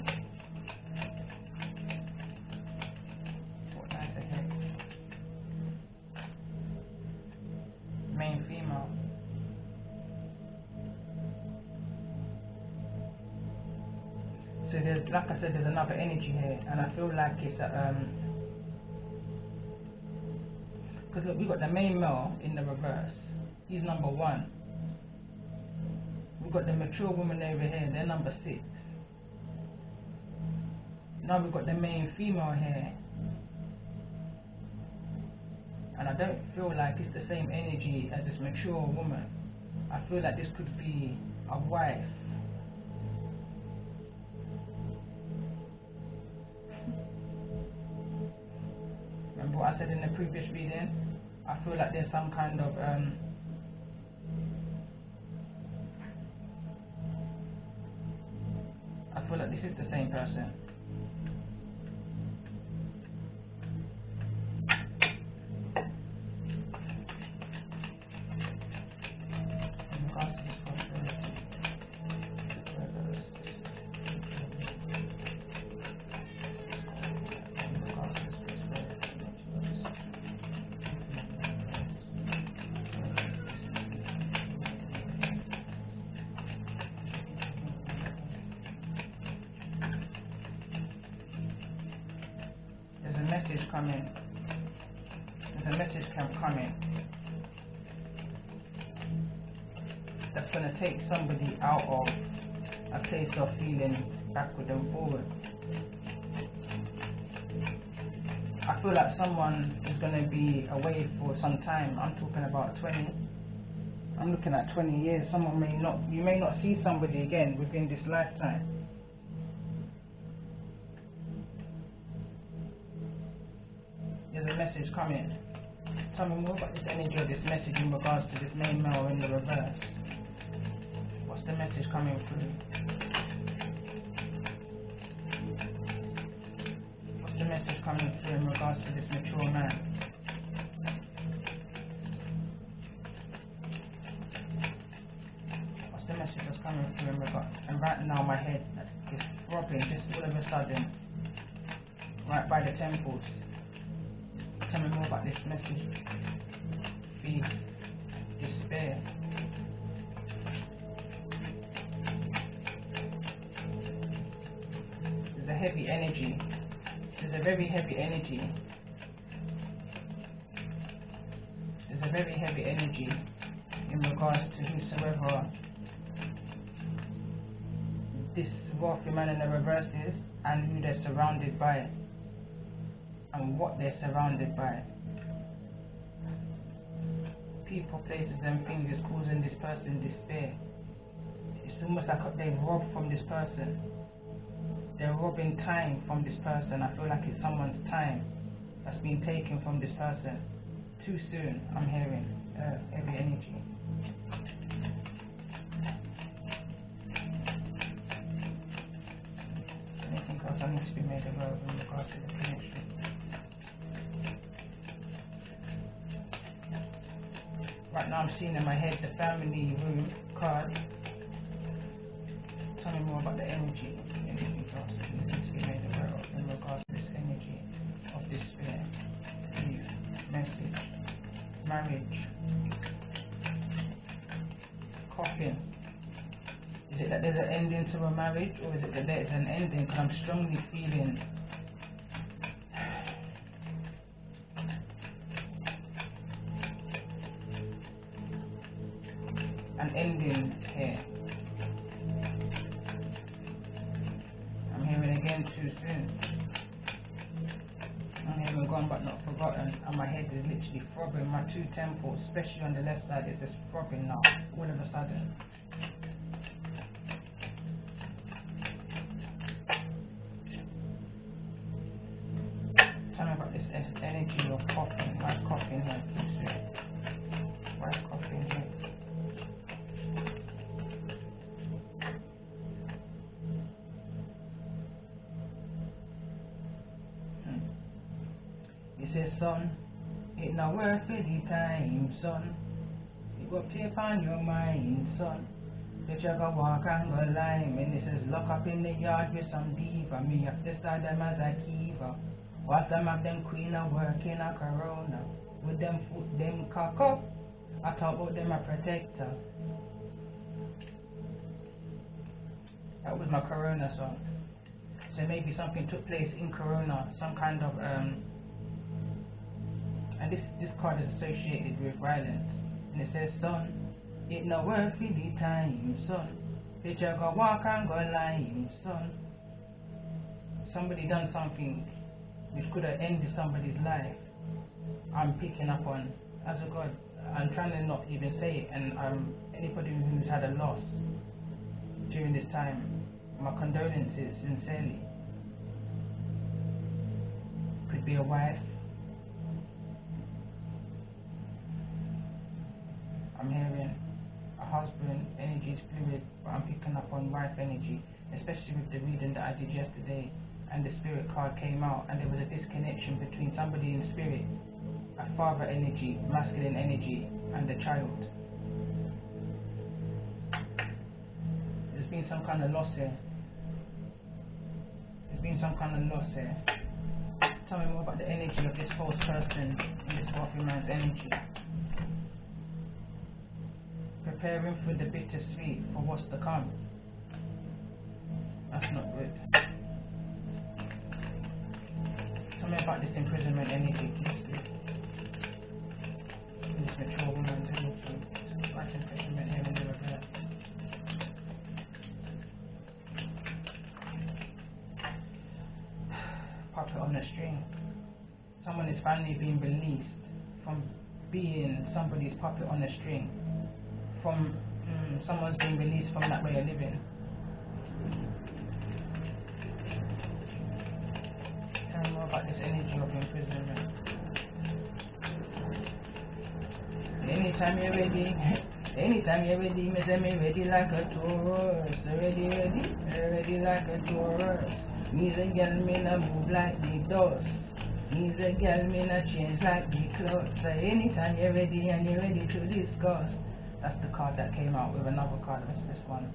What lies ahead? Main female. So there's, like I said, there's another energy here, and I feel like it's Because look, we got the main male in the reverse. He's number 1. We've got the mature woman over here. They're number 6. Now we've got the main female here. And I don't feel like it's the same energy as this mature woman. I feel like this could be a wife. Remember what I said in the previous reading? I feel like there's some kind of I feel like this is the same person. Coming. There's a message coming that's going to take somebody out of a place of feeling backward and forward. I feel like someone is going to be away for some time. I'm talking about 20. I'm looking at 20 years. You may not see somebody again within this lifetime. There's a message coming. Tell me more about this energy of this message in regards to this main male in the reverse. What's the message coming through? What's the message coming through in regards to this mature man? What's the message that's coming through in regards? And right now my head is throbbing just all of a sudden, right by the temples. Tell me more about this message. Fear, despair. There's a heavy energy. There's a very heavy energy. There's a very heavy energy in regards to whosoever this wealthy man in the reverse is and who they're surrounded by. And what they're surrounded by. People, places and things is causing this person despair. It's almost like they've robbed from this person. They're robbing time from this person. I feel like it's someone's time that's been taken from this person. Too soon, I'm hearing heavy energy. Anything else I need to be made aware of in regards to the connection? Right now I'm seeing in my head the family room card. Tell me more about the energy. Anything else that needs to be made aware of in regards to this energy of despair, grief, message, marriage, coffin. Is it that there's an ending to a marriage, or is it that there's an ending? Because I'm strongly feeling an ending here. I'm hearing again too soon. I'm hearing gone but not forgotten, and my head is literally throbbing. My 2 temples, especially on the left side, is just throbbing now, all of a sudden. Tell me about this energy of coughing. Why is coughing here? Too soon. Why is coughing here? He says, son, it not worth the time, son. You go tape on your mind, son. That you go walk and go lime. And he says, lock up in the yard with some diva. Me have to start them as a kiva. Watch them have them queen a work in a corona. With them foot, them cock up. I talk about them a protector. That was my corona song. So maybe something took place in corona. Some kind of an and this card is associated with violence, and it says, son, it no worth for the time, son. That you go walk and go line, son. Somebody done something which could have ended somebody's life. I'm picking up on, as a God, I'm trying to not even say it, and anybody who's had a loss during this time, my condolences sincerely. Could be a wife. I'm hearing a husband, energy is fluid, but I'm picking up on wife energy, especially with the reading that I did yesterday, and the spirit card came out, and there was a disconnection between somebody in spirit, a father energy, masculine energy, and the child. There's been some kind of loss here. There's been some kind of loss here. Tell me more about the energy of this false person in this wealthy man's energy. Preparing for the bittersweet for what's to come. That's not good. Tell me about this imprisonment energy, please. This mature woman's energy. Right imprisonment here in the reverse. Puppet on the string. Someone is finally being released from being somebody's puppet on a string. From someone's being released from that way of living. Tell me more about this energy of imprisonment. Anytime you're ready, me say me ready like a Taurus. Ready like a Taurus. Me's a girl, me na move like the dust. Me's a girl, me na change like the clothes. So anytime you're ready and you're ready to discuss. That's the card that came out with another card. What's this one?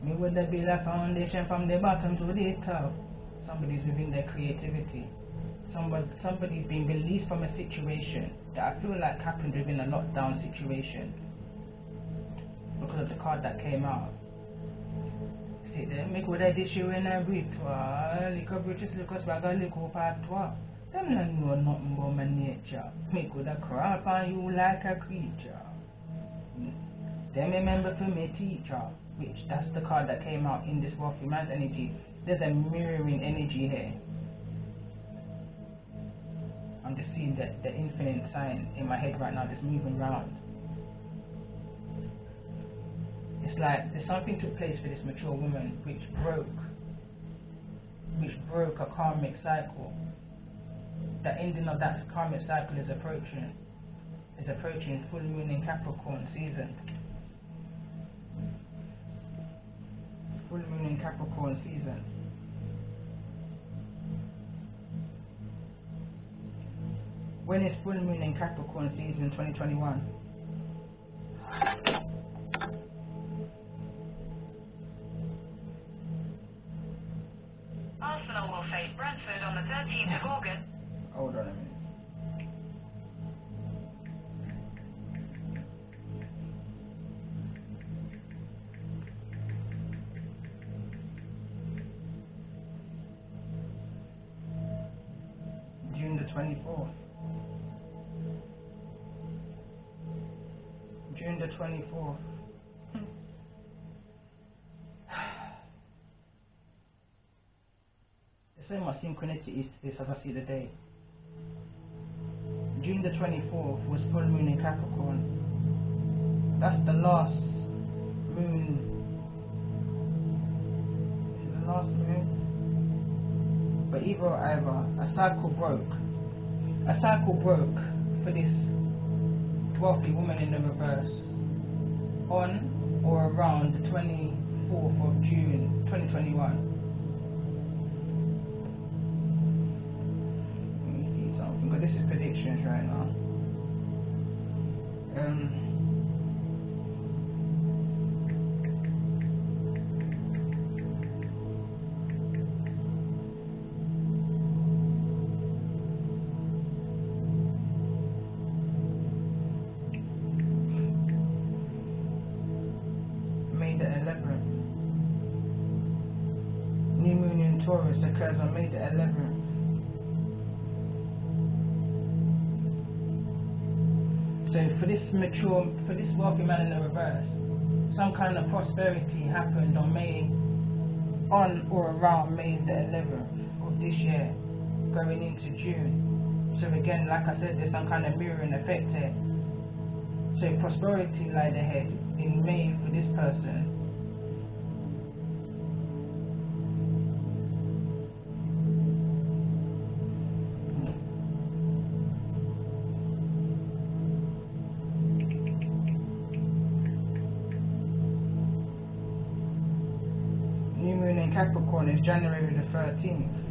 Me would there be like foundation from the bottom to the top. Somebody's within their creativity. Somebody's been released from a situation that I feel like happened within a lockdown situation. Because of the card that came out. See there, me could have this you in a ritual. Little British little swagger little patois. Them not know nothing about my nature. Me could have crawl on you like a creature. Then remember for me teacher, which that's the card that came out in this wealthy man's energy. There's a mirroring energy here. I'm just seeing the infinite sign in my head right now, just moving around. It's like there's something took place for this mature woman which broke a karmic cycle. The ending of that karmic cycle is approaching full moon in Capricorn season. Full moon in Capricorn season. When is full moon in Capricorn season 2021? Arsenal will face Brentford on the 13th of August. Hold on a minute. June the 24th. June the 24th. There's so much synchronicity to this as I see the day. June the 24th was full moon in Capricorn. That's the last moon. Is it the last moon? But either or either, a cycle broke. A cycle broke for this wealthy woman in the reverse on or around the 24th of June 2021. But this is predictions right now. May the 11th. New moon in Taurus occurs on May the 11th. So for this wealthy man in the reverse, some kind of prosperity happened on or around May the 11th of this year, going into June. So again, like I said, there's some kind of mirroring effect here. So prosperity lied ahead in May for this person. New moon in Capricorn is January the 13th.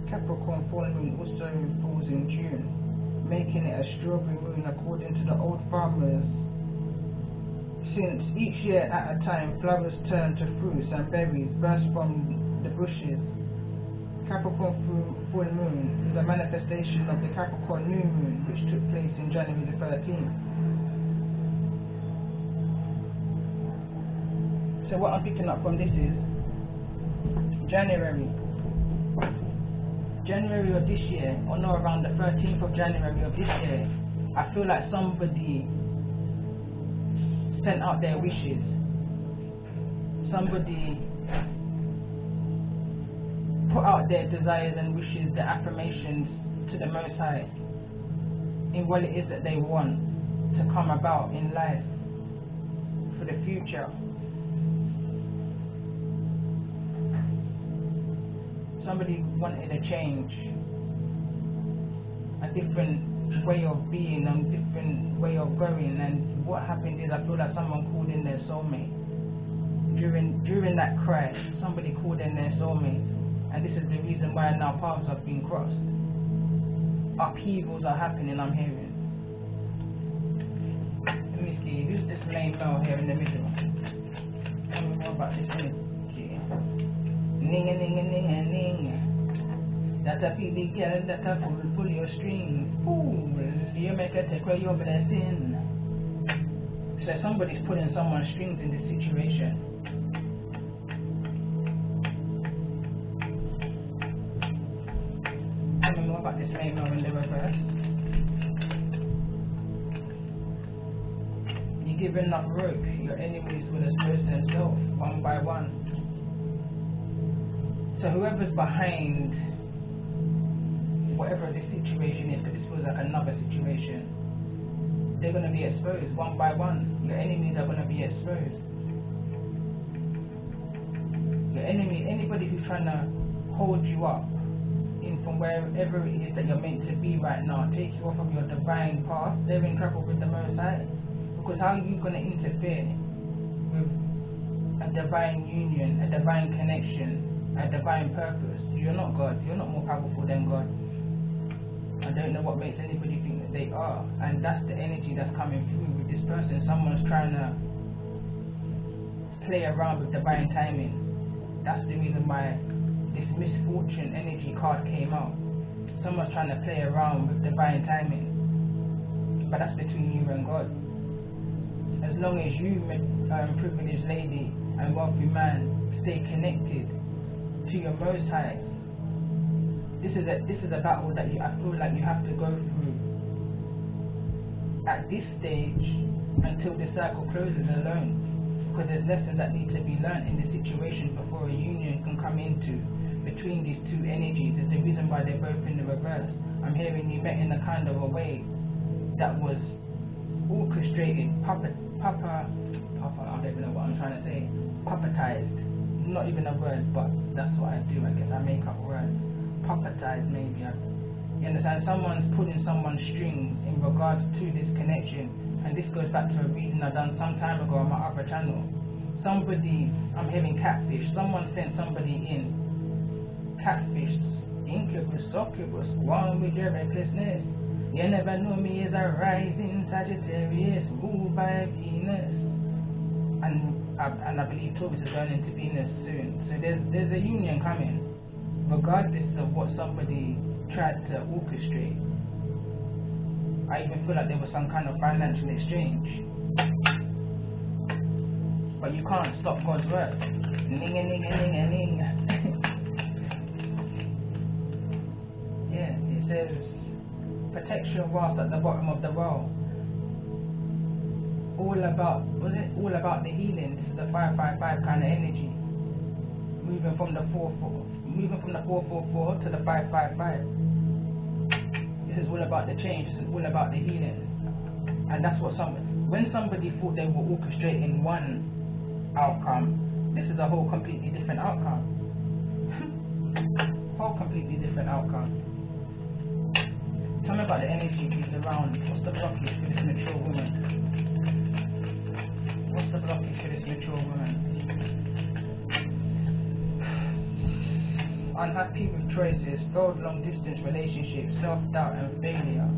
Capricorn full moon also falls in June, making it a strawberry moon according to the old farmers. Since each year at a time flowers turn to fruits and berries burst from the bushes, Capricorn full moon is a manifestation of the Capricorn new moon, which took place in January the 13th. So what I'm picking up from this is January of this year, or no, around the 13th of January of this year, I feel like somebody sent out their wishes. Somebody put out their desires and wishes, their affirmations to the Most High in what it is that they want to come about in life for the future. Somebody wanted a change, a different way of being, a different way of going, and what happened is I feel like someone called in their soulmate. During that cry, somebody called in their soulmate, and this is the reason why now paths have been crossed. Upheavals are happening, I'm hearing. Let me see, who's this lame male here in the middle? Tell me more about this energy. Ning a ning a ning a ning. That a feel the girl that a pull your strings. Fool, you make a take away your blessing. So somebody's pulling someone's strings in this situation. Tell me more about this lame male in the reverse. You're giving up rope. Your enemies will expose themselves one by one. So whoever's behind whatever the situation is, because this feels like another situation, they're going to be exposed one by one. Your enemies are going to be exposed. Your enemy, anybody who's trying to hold you up in from wherever it is that you're meant to be right now, take you off of your divine path, they're in trouble with the Most High. Because how are you going to interfere with a divine union, a divine connection, a divine purpose? You're not God. You're not more powerful than God. I don't know what makes anybody think that they are, and that's the energy that's coming through with this person. Someone's trying to play around with divine timing. That's the reason why this misfortune energy card came out. Someone's trying to play around with divine timing, but that's between you and God. As long as you, privileged lady and wealthy man, stay connected to your Most High, this is a battle that I feel like you have to go through at this stage until the circle closes alone, because there's lessons that need to be learned in the situation before a union can come into between these two energies. Is the reason why they're both in the reverse. I'm hearing you met in a kind of a way that was orchestrated, I don't even know what I'm trying to say, puppetized. Not even a word, but that's what I do. I guess I make up words. Puppetized, maybe. You understand? Someone's pulling someone's strings in regards to this connection, and this goes back to a reading I done some time ago on my other channel. Somebody, I'm hearing catfish. Someone sent somebody in. Catfish, incubus, succubus, go on with your recklessness. You never know me as a rising Sagittarius, ruled by Venus. And I believe Taurus is going into Venus soon. So there's a union coming, regardless of what somebody tried to orchestrate. I even feel like there was some kind of financial exchange. But you can't stop God's work. Ning a ning a ning a ning. says protection whilst at the bottom of the row. All about, was it all about the healing? This is the 555 kind of energy. Moving from the 444 to the 555. This is all about the change. This is all about the healing. And that's what when somebody thought they were orchestrating one outcome, this is a whole completely different outcome. Whole completely different outcome. Tell me about the energy is around. What's the blockage for this mature woman? What's the blockage for this mature woman? Unhappy with choices, failed long distance relationships, self-doubt and failure.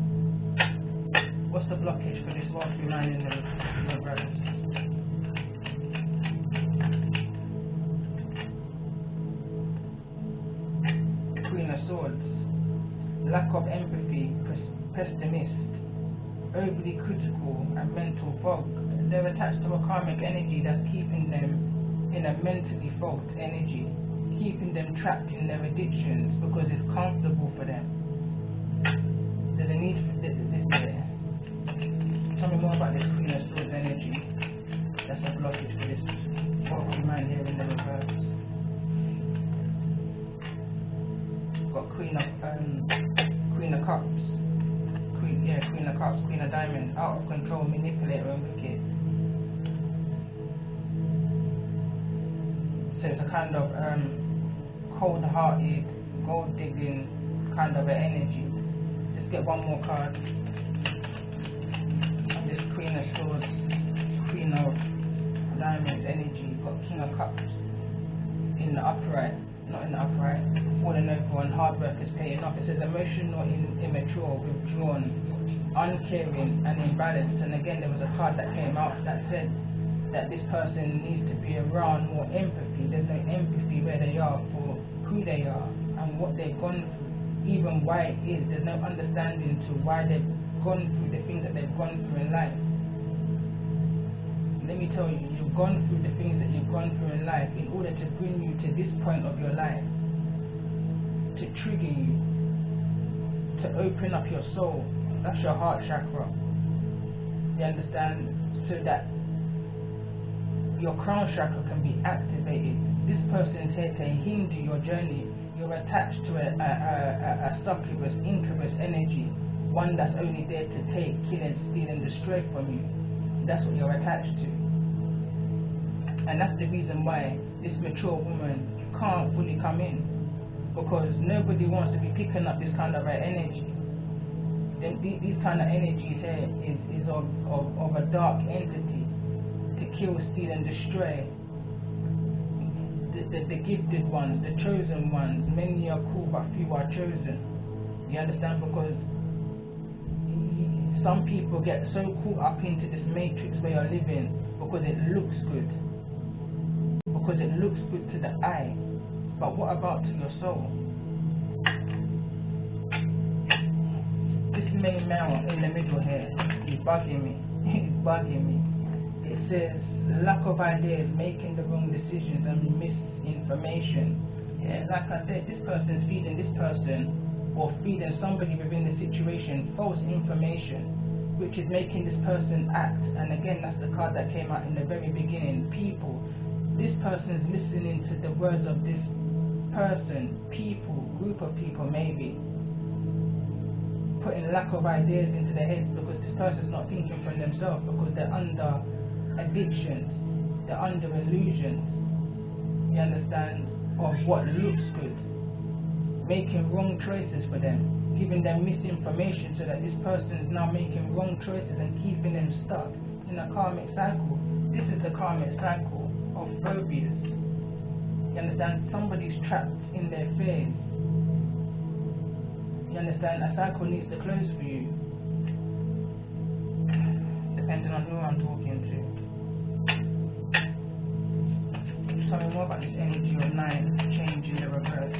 What's the blockage for this wealthy man in the reverse? Queen of Swords. Lack of empathy, pessimist, overly critical and mental fog. They're attached to a karmic energy that's keeping them in a mentally fogged energy, keeping them trapped in their addictions because it's comfortable for them. There's a need for this there. Tell me more about this Queen of Swords energy. That's a blockage for this wealthy man here in the reverse. Got Queen of Cups. Queen of Cups, Queen of Diamonds, out of control, manipulator and wicked. So it's a kind of cold-hearted, gold-digging kind of an energy. Let's get one more card. And this Queen of Swords, Queen of Diamonds energy. Got King of Cups in the upright, not in the upright. Falling over and hard work is paying off. It says emotional, immature, withdrawn, uncaring and imbalanced. And again, there was a card that came out that said that this person needs to be around more empathy. There's no empathy where they are for who they are and what they've gone through, even why it is. There's no understanding to why they've gone through the things that they've gone through in life. Let me tell you, you've gone through the things that you've gone through in life in order to bring you to this point of your life, to trigger you, to open up your soul. That's your heart chakra. You understand? So that your crown chakra can be activated. This person's here to hinder your journey. You're attached to a succubus, incubus energy, one that's only there to take, kill and steal and destroy from you. That's what you're attached to. And that's the reason why this mature woman can't fully come in, because nobody wants to be picking up this kind of energy. These kind of energies here is of a dark entity to kill, steal and destroy. The gifted ones, the chosen ones. Many are called but few are chosen. You understand? Because some people get so caught up into this matrix way of living because it looks good. Because it looks good to the eye. But what about to your soul? This main male in the middle here is bugging me. He's bugging me. It says lack of ideas, making the wrong decisions and misinformation. Yeah, like I said, this person's feeding this person or feeding somebody within the situation false information, which is making this person act. And again, that's the card that came out in the very beginning. People. This person's listening to the words of this person, people, group of people maybe, putting lack of ideas into their heads because this person's not thinking for themselves, because they're under addictions, they're under illusions, you understand, of what looks good, making wrong choices for them, giving them misinformation so that this person is now making wrong choices and keeping them stuck in a karmic cycle. This is the karmic cycle of phobias. You understand? Somebody's trapped in their fears. You understand? A cycle needs to close for you, depending on who I'm talking to. Tell me more about this energy of 9, change in the reverse.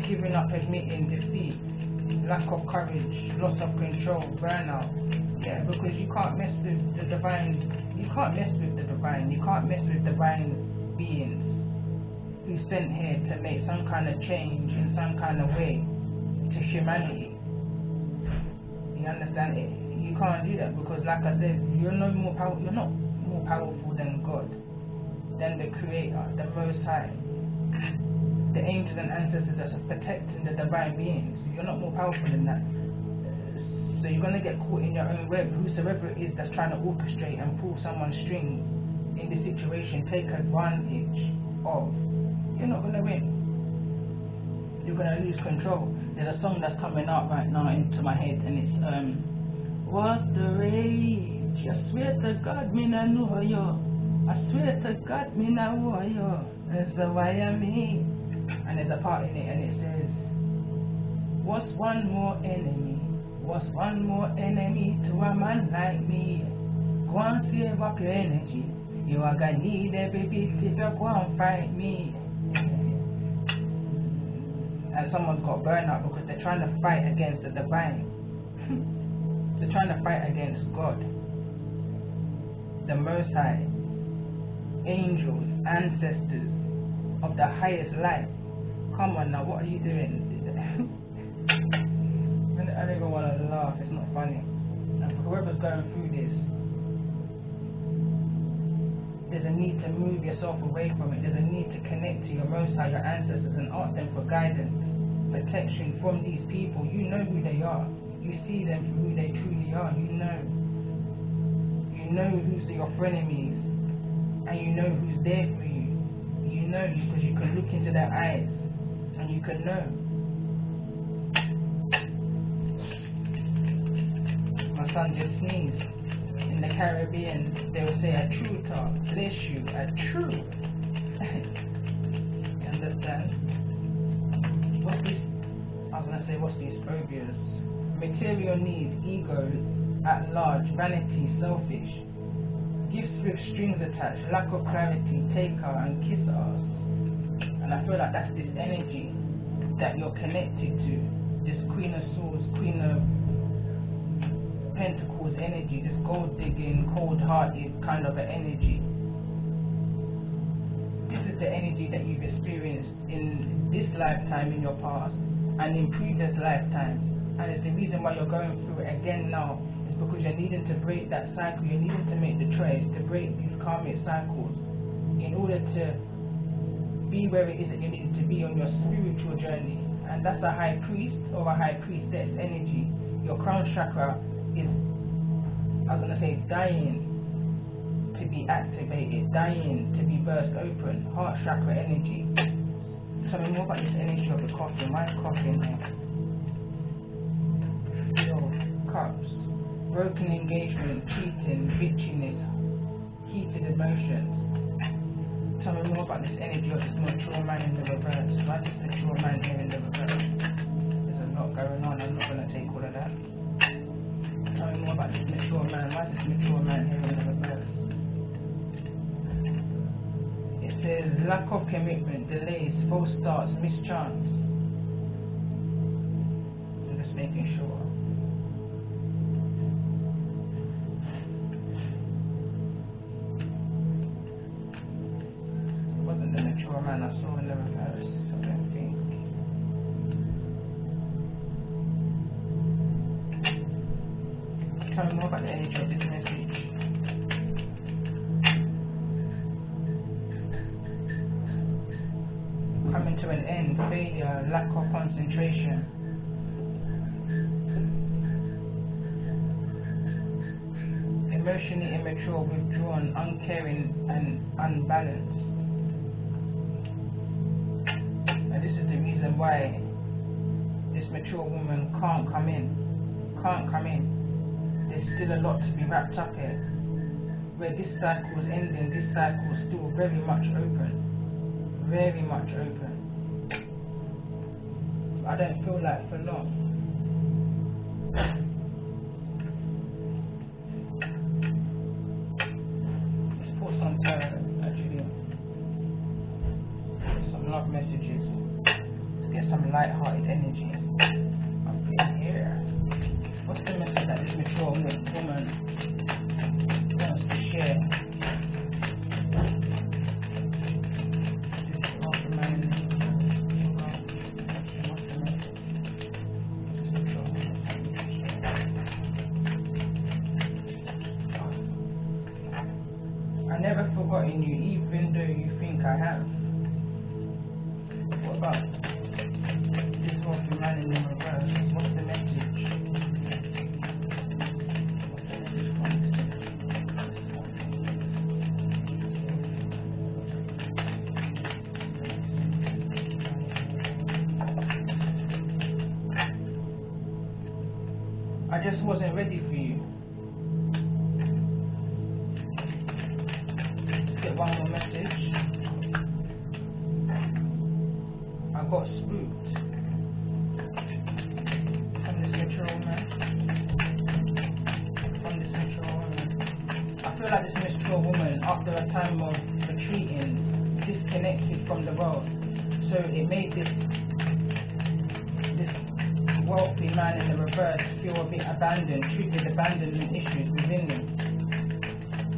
Giving up, admitting defeat, lack of courage, loss of control, burnout. Yeah, because you can't mess with the divine. You can't mess with the divine. You can't mess with divine beings who's sent here to make some kind of change in some kind of way. to humanity. You understand it? You can't do that because, like I said, you're not more powerful than God, than the Creator, the Most High, the angels and ancestors that are protecting the divine beings. You're not more powerful than that. So you're gonna get caught in your own web. Whosoever it is that's trying to orchestrate and pull someone's strings in this situation, take advantage of, you're not gonna win. You're gonna lose control. There's a song that's coming out right now into my head, and it's what's the rage? I swear to God, me nah know you. I swear to God, me nah know you. That's the way I mean. And there's a part in it, and it says, what's one more enemy? What's one more enemy to a man like me? Go and save up your energy. You are gonna need every bit if you go and fight me. And someone's got burnout because they're trying to fight against the divine. They're trying to fight against God, the Most High, angels, ancestors of the highest light. Come on now, what are you doing? I don't even want to laugh, it's not funny. And for whoever's going through this, there's a need to move yourself away from it. There's a need to connect to your Most High, your ancestors, and ask them for guidance, protection from these people. You know who they are. You see them for who they truly are. You know who's your frenemies, and you know who's there for you. You know because you can look into their eyes, and you can know. My son just sneezed. In the Caribbean, they will say a true talk, bless you, a true. You understand? What's this? I was going to say, what's these phobias? Material needs, ego at large, vanity, selfish. Gifts with strings attached, lack of clarity, take her and kiss us. And I feel like that's this energy that you're connected to. This Queen of Swords, Queen of Pentacles energy, this gold digging, cold hearted kind of an energy. This is the energy that you've experienced in this lifetime in your past and in previous lifetimes, and it's the reason why you're going through it again now. It's because you're needing to break that cycle. You're needing to make the choice to break these karmic cycles in order to be where it is that you need to be on your spiritual journey. And that's a high priest or a high priestess energy. Your crown chakra is, I was going to say, dying to be activated, dying to be burst open. Heart chakra energy. Tell me more about this energy of the coffin. Why is coffin here? Cups. Broken engagement, cheating, bitchiness, heated emotions. Tell me more about this energy of this mature man in the reverse. Why is this mature man here in the reverse? There's a lot going on. I'm not going to take all of that. Tell me more about this mature man. Why is this mature man here in the reverse? It says lack of commitment, delays, false starts, mischance. I'm just making sure. It wasn't the mature man I saw in the reverse, I don't think. Tell me more about the energy of this message. Coming to an end, failure, lack of concentration. Emotionally immature, withdrawn, uncaring and unbalanced. And this is the reason why this mature woman can't come in. There's still a lot to be wrapped up here. Where this cycle is ending, this cycle is still very much open. Very much open. I don't feel like for long. Let's put some actually some love messages to get some light-hearted energy up in here. What's the message that this mature woman wants to share? forgotten you, even though you think I have. What about this wealthy man in the reverse? What's the message? I just wasn't ready for you. Let's get one more message. I got spooked from this mature woman. I feel like this mature woman, after a time of retreating, disconnected from the world. So it made this wealthy man in the reverse feel a bit abandoned, triggered abandonment issues within them.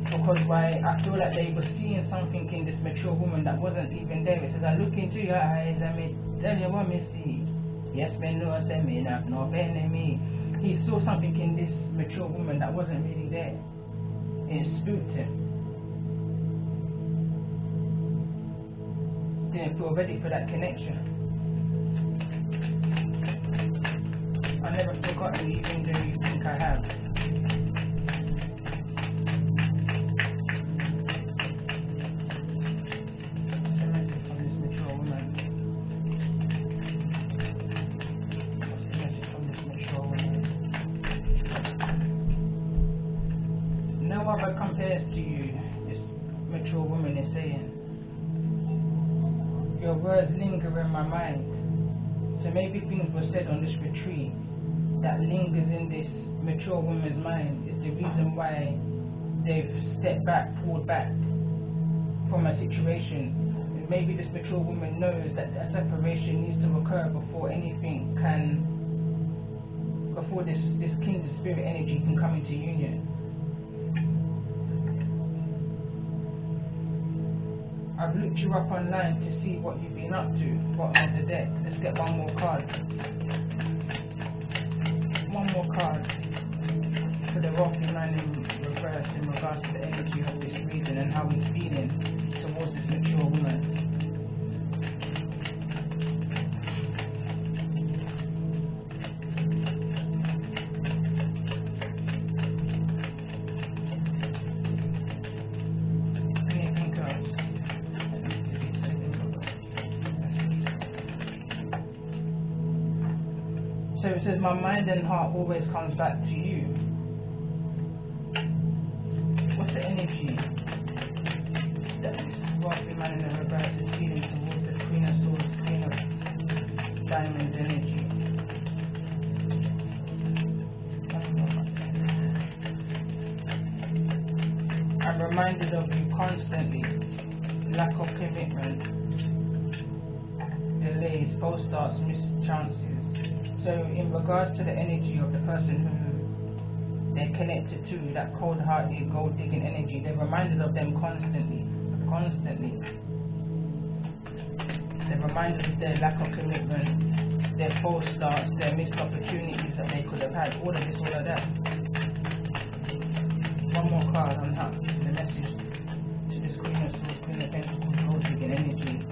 Because I feel like they were seeing something in this mature woman that wasn't even there. It says, I look into your eyes and me tell you what me see. Yes, me know, say me not no enemy. He saw something in this mature woman that wasn't really there. It spooked him. Didn't feel ready for that connection. I never forgotten you, even though you think I have. What's the message from this mature woman? What's the message from this mature woman? No other compares to you, this mature woman is saying. Your words linger in my mind. So maybe things were said on this retreat that lingers in this mature woman's mind is the reason why they've stepped back, pulled back from a situation. Maybe this mature woman knows that a separation needs to occur before anything can, before this kindred spirit energy can come into union. I've looked you up online to see what you've been up to, bottom of the deck. Let's get one more card. One more card for the wealthy man in reverse in regards to the energy of this reason and how he's feeling towards this mature woman. Anything else? So it says, my mind and heart always comes back to you. What's the energy that this wealthy man in the reverse is feeling towards the Queen of Swords, Queen of Diamonds energy? I'm reminded of you constantly. Lack of commitment, delays, false starts, missed chances. So in regards to the energy of the person who they're connected to, that cold-hearted, gold-digging energy, they're reminded of them constantly. They're reminded of their lack of commitment, their false starts, their missed opportunities that they could have had, all of this, all of that. One more card on that, the message to this Queen of Swords, Queen of Pentacles, gold-digging energy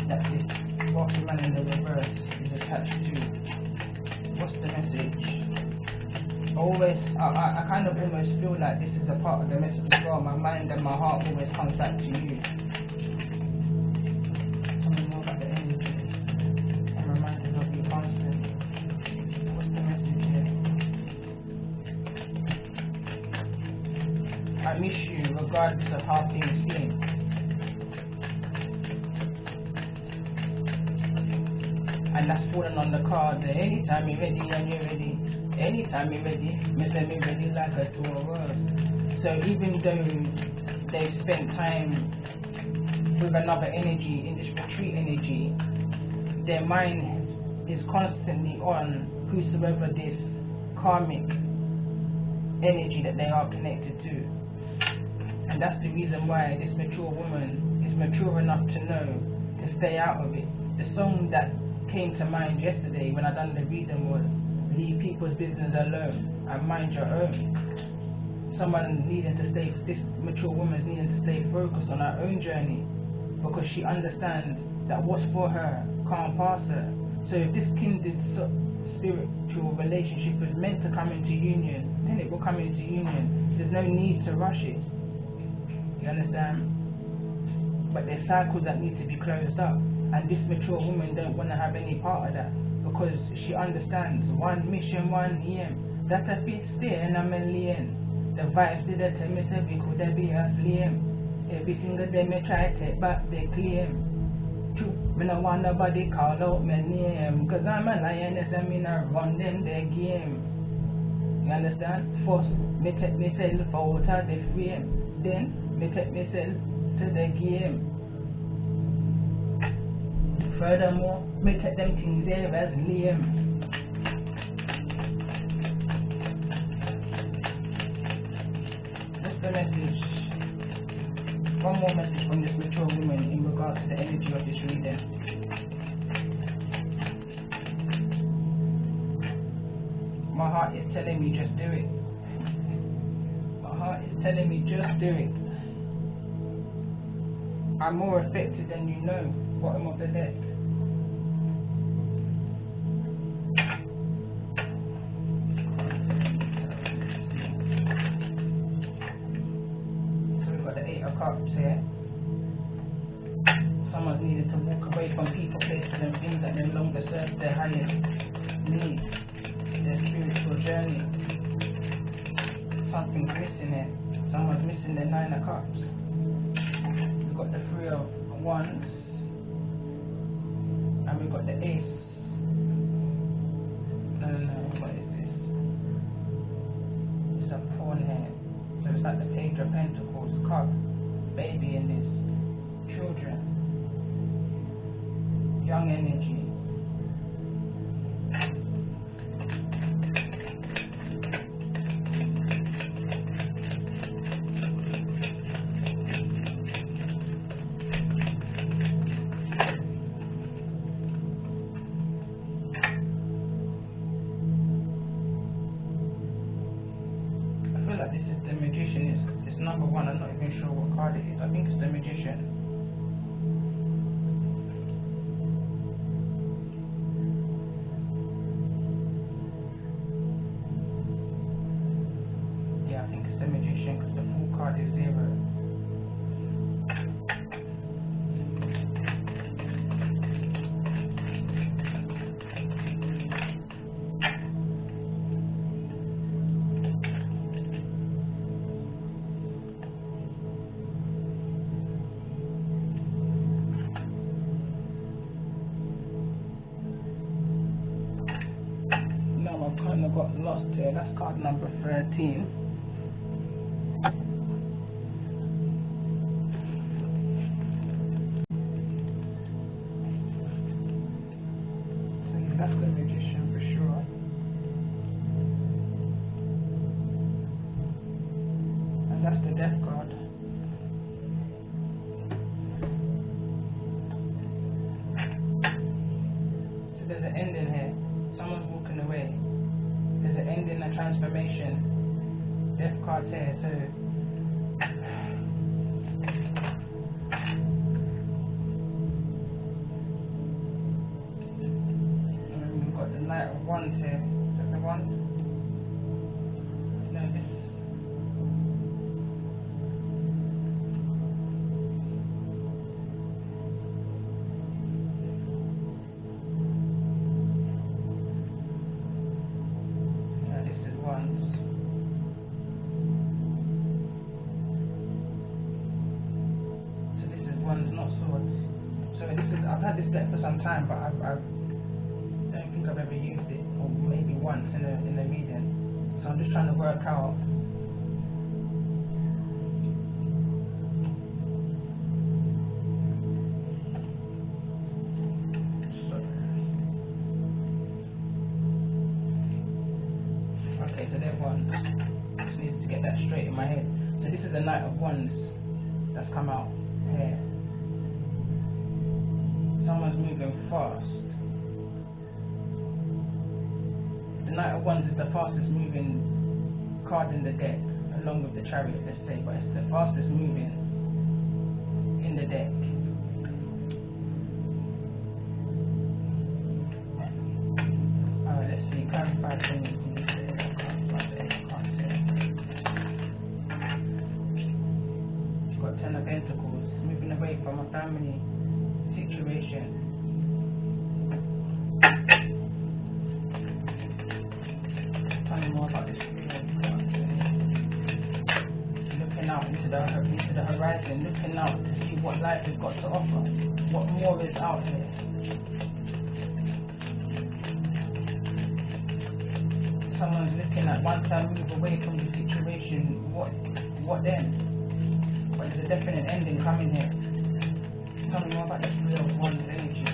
that this wealthy man in the reverse is attached to. What's the message? I kind of almost feel like this is a part of the message as well. My mind and my heart always comes back to you. Tell me more about the energy. I'm reminded of you constantly. What's the message here? I miss you regardless of how things seem. And that's falling on the card there. Anytime you're ready and you're ready. Anytime you're ready, me say me ready like a tour world. So even though they've spent time with another energy, in this retreat energy, their mind is constantly on whosoever this karmic energy that they are connected to. And that's the reason why this mature woman is mature enough to know to stay out of it. The song that came to mind yesterday when I done the reading was leave people's business alone and mind your own. someone needing to stay, this mature woman's needing to stay focused on her own journey, because she understands that what's for her can't pass her. So if this kindred spiritual relationship is meant to come into union, then it will come into union. There's no need to rush it. You understand? But there's cycles that need to be closed up, and this mature woman don't want to have any part of that, because she understands one mission, one aim. That's a fit stay and I'm a lien. The vibes did it tell me say we could be a flame. Every single day me try to take back the claim. True, me no want nobody call out my name, cause I'm a lioness and me not run them the game. You understand? First, me take myself out of the frame. Then, me take myself to the game. Furthermore, me take them things there as lame. The message, one more message from this mature woman in regards to the energy of this reading. My heart is telling me just do it. My heart is telling me just do it. I'm more effective than you know. Bottom of the deck. Cups here. Someone's needed to walk away from people, places and things that no longer serve their highest needs, their spiritual journey. Something's missing here. Someone's missing their 9 of Cups. We've got the 3 of Wands, and we've got the Ace. What is this? It's a pawn here. So it's like the Page of Pentacles card. Baby and his children, young energy. I feel like this is the Magician. It's number 1. I'm not even sure what card it is. I think it's the Magician. Yeah, I think it's the Magician because the full card is 0. Got lost here. That's card number 13. So that's the Magician for sure. And that's the Death card. So there's an ending here. Someone's walking away. There's an ending, a transformation. Death card's here, so we've got the Knight of Wands here. Is that the one? No, this. I've had this deck for some time, but I don't think I've ever used it, or maybe once in a reading. So I'm just trying to work out. Okay, so they're Wands. Just needs to get that straight in my head. So this is the Knight of Wands that's come out here. Someone's moving fast. The Knight of Wands is the fastest moving card in the deck. along with the Chariot, let's say, but it's the fastest moving in the deck. Alright, let's see, clarify things. Got Ten of Pentacles, moving away from a family situation. Tell me more about this feeling. Looking out into the horizon, looking out to see what life has got to offer, what more is out here. Someone's looking at, once I move away from the situation, what then? But there's a definite ending coming here. Tell me more about this Three of Wands energy.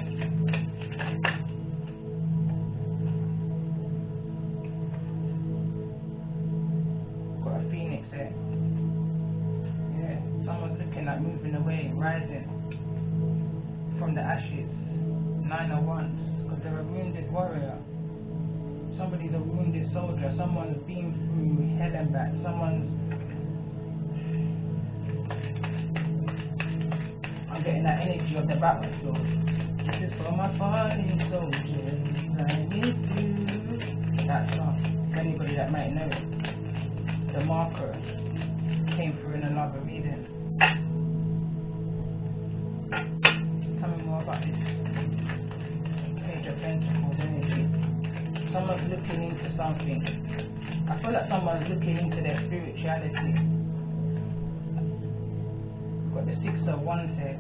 Got a Phoenix there. Yeah, someone's looking at moving away, rising from the ashes. Nine of Wands, because they're a wounded warrior. Somebody's a wounded soldier. Someone's been through hell and back. I'm getting that energy of the battlefield. This is for my fallen soldiers. I miss you. That song. For anybody that might know it. The marker came through in another reading. Tell me more about this Page of Pentacles energy. Someone's looking into something. I feel like someone's looking into their spirituality. Got the Six of Wands here.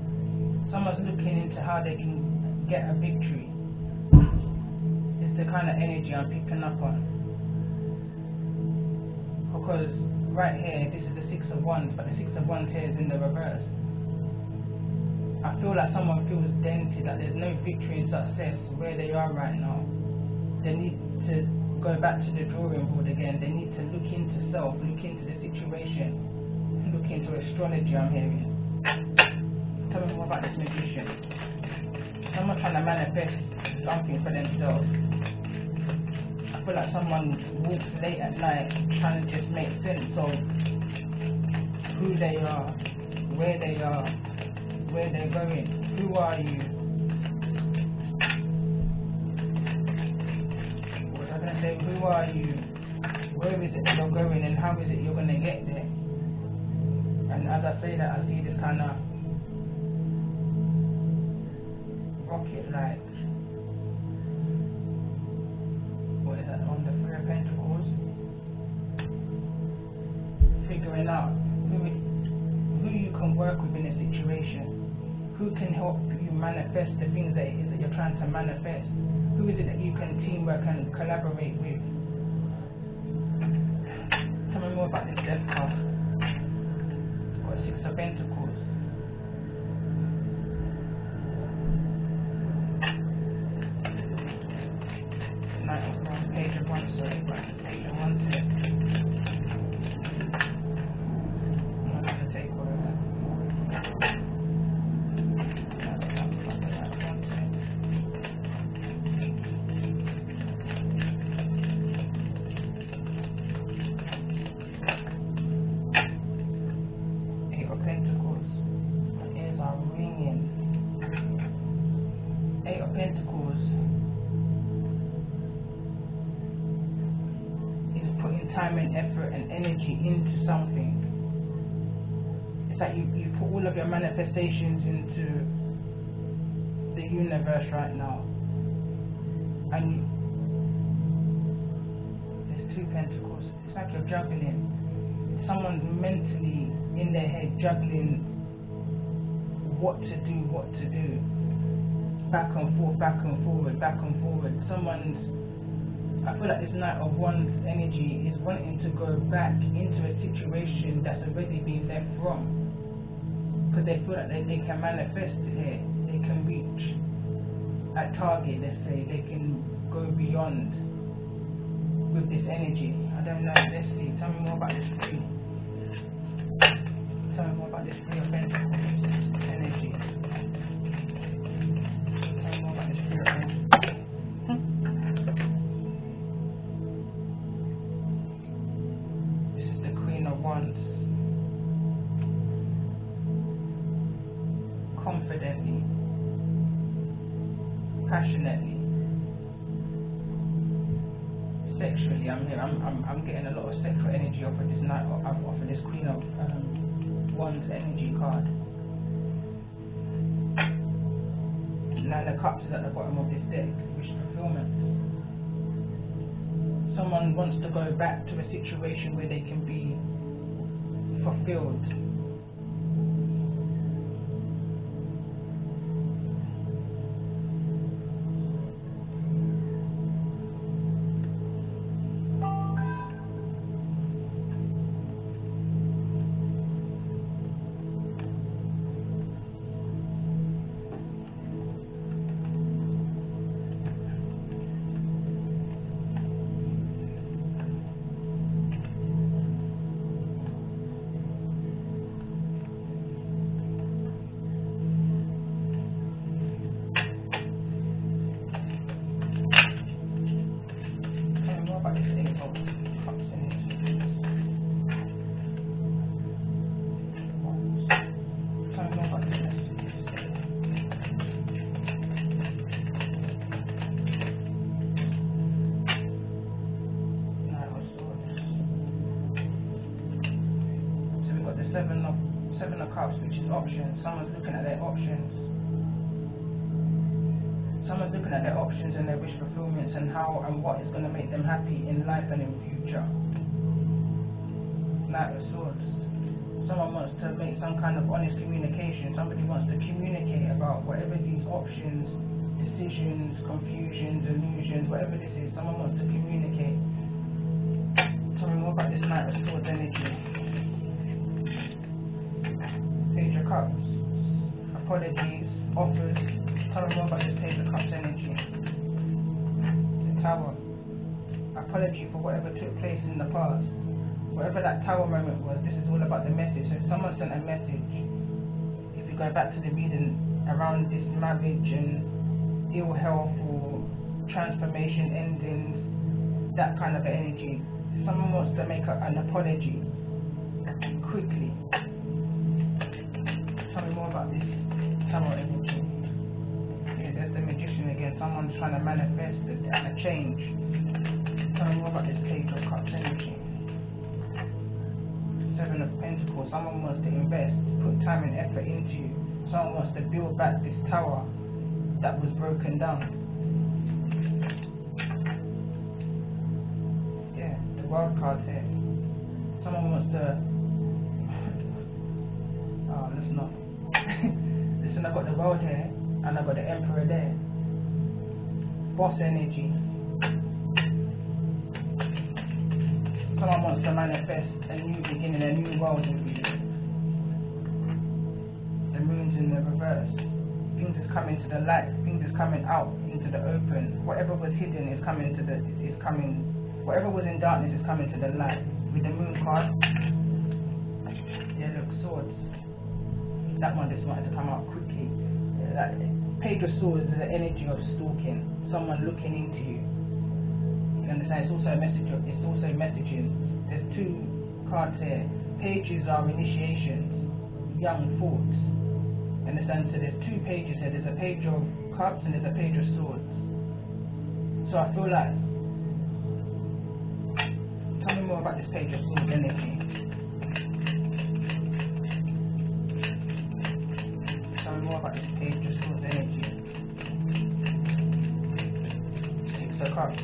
Someone's looking into how they can get a victory. It's the kind of energy I'm picking up on. Because right here, this is the Six of Wands, but the Six of Wands here is in the reverse. I feel like someone feels dented, that there's no victory and success where they are right now. They need to go back to the drawing board again. They need to look into self, look into the situation, look into astrology, I'm hearing. Tell me more about this Magician. Someone trying to manifest something for themselves. I feel like someone walks late at night trying to just make sense of who they are, where they are, where they're going. Who are you? What was I going to say? Who are you? Where is it that you're going, and how is it you're going to get there? And as I say that, I see this kind of rocket light. What is that on the Three of Pentacles? Figuring out who you can work with in a situation. Who can help you manifest the things that it is that you're trying to manifest. Who is it that you can teamwork and collaborate with? Tell me more about this Death card. Got Six of Pentacles. Page of Wands, sorry, Page of Wands here. I'm not going to take all of that. Eight of Pentacles. My ears are ringing. Eight of Pentacles. Time and effort and energy into something. It's like you put all of your manifestations into the universe right now, and there's Two Pentacles. It's like you're juggling. Someone's mentally in their head juggling what to do, back and forth, back and forward, back and forward. I feel like this Knight of Wands energy is wanting to go back into a situation that's already been left from, because they feel like they can manifest it here. They can reach a target, let's say. They can go beyond with this energy. I don't know. Let's see. Tell me more about this Three. Tell me more about this Three of Pentacles energy. Tell me more about this Three of Pentacles. sexually. I'm here. I'm getting a lot of sexual energy off of this night. Off of this Queen of Wands energy card. Nine of Cups is at the bottom of this deck. Wish fulfillment. Someone wants to go back to a situation where they can be fulfilled. Seven of Cups, which is options. Someone's looking at their options. Someone's looking at their options and their wish fulfillments and how and what is going to make them happy in life and in future. Knight of Swords. Someone wants to make some kind of honest communication. Somebody wants to communicate about whatever these options, decisions, confusions, illusions, whatever this is. Someone wants to communicate. Tell me more about this Knight of Swords energy. Page of Cups. Apologies, offers. Tell me more about this Page of Cups energy. The Tower. Apology for whatever took place in the past. Whatever that Tower moment was, this is all about the message. So if someone sent a message, if you go back to the reading around this marriage and ill health or transformation endings, that kind of energy, someone wants to make an apology quickly. Tell me more about this Tower energy. Yeah, there's the Magician again. Someone's trying to manifest a change. Tell me more about this Page of Cups energy. Seven of Pentacles. Someone wants to invest, put time and effort into you. Someone wants to build back this tower that was broken down. Yeah, the World card here. Someone wants to oh, let's not. Listen, I've got the World here and I've got the Emperor there. Boss energy. Someone wants to manifest a new beginning, a new world with you. The Moon's in the reverse. Things is coming to the light. Things is coming out into the open. Whatever was hidden is coming to the. Is coming. Whatever was in darkness is coming to the light. With the Moon card. Yeah, look, Swords. That one just wanted to come out quickly. That Page of Swords is the energy of stalking. Someone looking into you. You understand? It's also a message. It's also messaging. There's two cards here. Pages are initiations, young thoughts. Understand? So there's two pages here. There's a Page of Cups and there's a Page of Swords. So I feel like, tell me more about this Page of Swords energy. Tell me more about this Page of Swords energy. Six of Cups.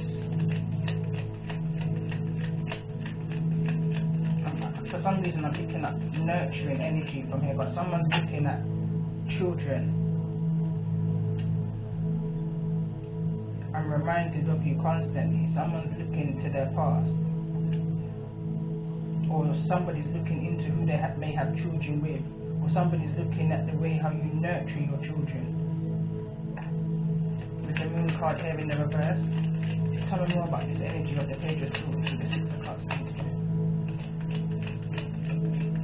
For some reason I'm picking up nurturing energy from here, but someone's looking at children. I'm reminded of you constantly. Someone's looking to their past, or somebody's looking into who they may have children with, or somebody's looking at the way how you nurture your children. With the Moon card here in the reverse, tell me more about this energy of the Page of Swords with the Six of Cups.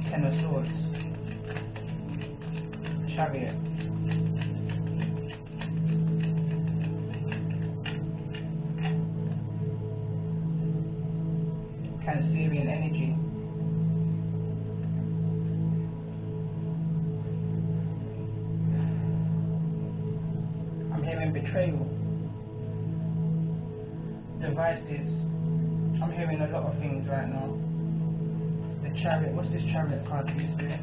Ten of Swords. Chariot. Cancerian energy. I'm hearing betrayal. Devices. I'm hearing a lot of things right now. The Chariot. What's this Chariot card, please, Spirit?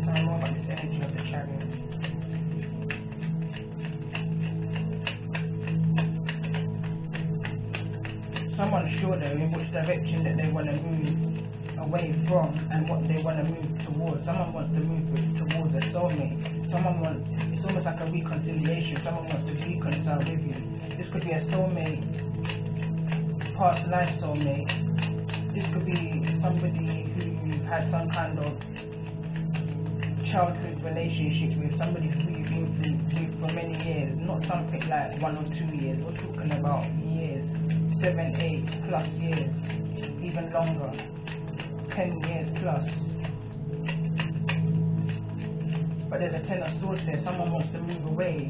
Tell me more about this energy of the Chariot. Someone's sure though in which direction that they want to move away from and what they want to move towards. Someone wants to move towards a soulmate. Someone wants, it's almost like a reconciliation. Someone wants to reconcile with you. This could be a soulmate, past life soulmate. This could be somebody who had some kind of childhood relationship with, somebody who you've been with for many years, not something like 1 or 2 years. We're talking about years, 7, 8 plus years, even longer, 10 years plus. But there's a 10 of swords there. Someone wants to move away,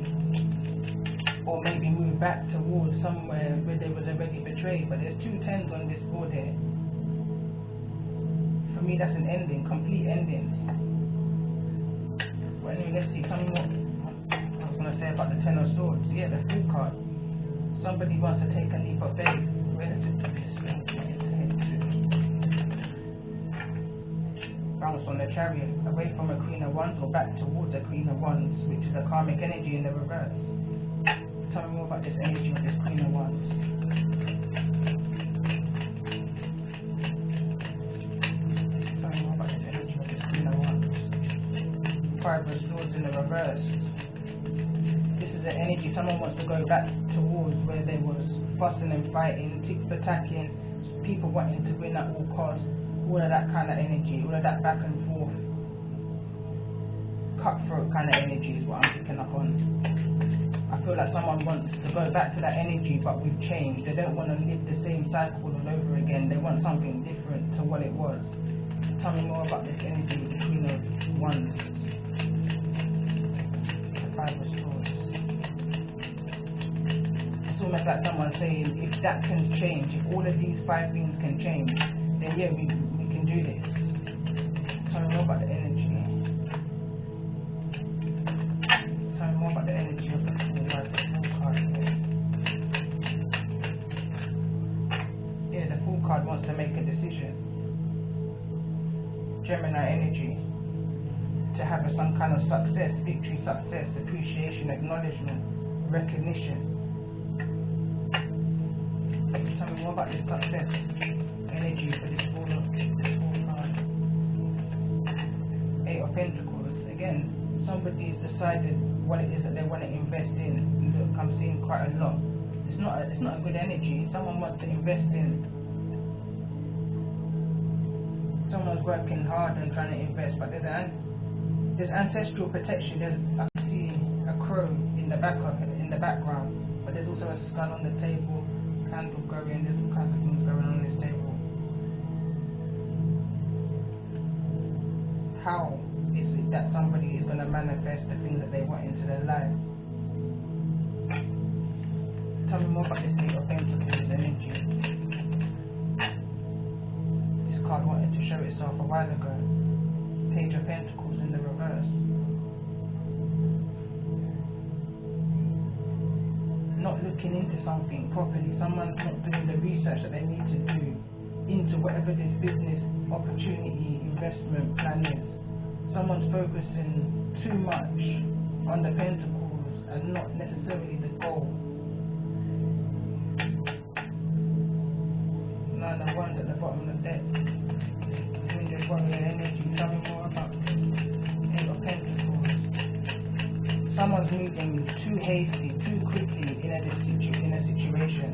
or maybe move back towards somewhere where they was already betrayed. But there's 2 10s on this board here. For me, that's an ending, complete ending. But anyway, let's see. Tell me what I was going to say about the 10 of swords. Yeah, the Fool card. Somebody wants to take a leap of faith. Relative to this bounce on the Chariot, away from a Queen of Wands or back towards a Queen of Wands, which is a karmic energy in the reverse. Tell me more about this energy of this Queen of Wands. Tell me more about this energy of this Queen of Wands. 5 of Swords in the reverse. This is the energy someone wants to go back towards where there was fussing and fighting, tit for tacking, people wanting to win at all costs, all of that kind of energy, all of that back and forth, cutthroat kind of energy is what I'm picking up on. I feel like someone wants to go back to that energy, but we've changed. They don't want to live the same cycle all over again. They want something different to what it was. Tell me more about this energy with the Queen of Wands. The 5 of Swords. It's almost like someone saying, if that can change, if all of these 5 things can change, then yeah, we can do this. Tell me more about the energy. Tell me more about the energy of the Fool card. Yeah, the Fool card wants to make a decision. Gemini energy. To have some kind of success, victory, success, appreciation, acknowledgement, recognition. Tell me more about this success energy for this Fool card. 8 of Pentacles. Again, somebody's decided what it is that they want to invest in. Look, I'm seeing quite a lot. It's not a good energy. Someone wants to invest in. Someone's working hard and trying to invest, but there's ancestral protection. I see a crow in the background, but there's also a skull on the table, candle going. There's all kinds of things going on this table. How is it that somebody is going to manifest the things that they want into their life? Tell me more about this 8 of Pentacles energy. This card wanted to show itself a while ago. Page of Pentacles in the reverse. Not looking into something properly. Someone's not doing the research that they need to do into whatever this business opportunity investment plan is. Someone's focusing too much on the pentacles and not necessarily the goal. 9 of Wands at the bottom of the deck. Wounded warrior energy. Tell me more about 8 of Pentacles. Someone's moving too hasty, too quickly in a situation.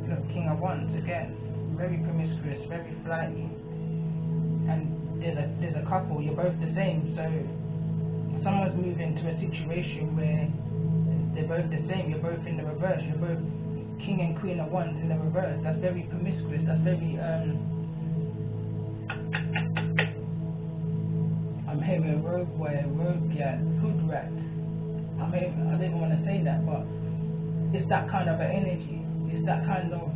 Look, King of Wands again. Very promiscuous, very flighty. And there's a couple, you're both the same, so someone's moving to a situation where they're both the same, you're both in the reverse, you're both King and Queen of Wands in the reverse. That's very promiscuous, that's very I'm hearing rogue boy, rogue cat, hood rat. I don't even want to say that, but it's that kind of an energy, it's that kind of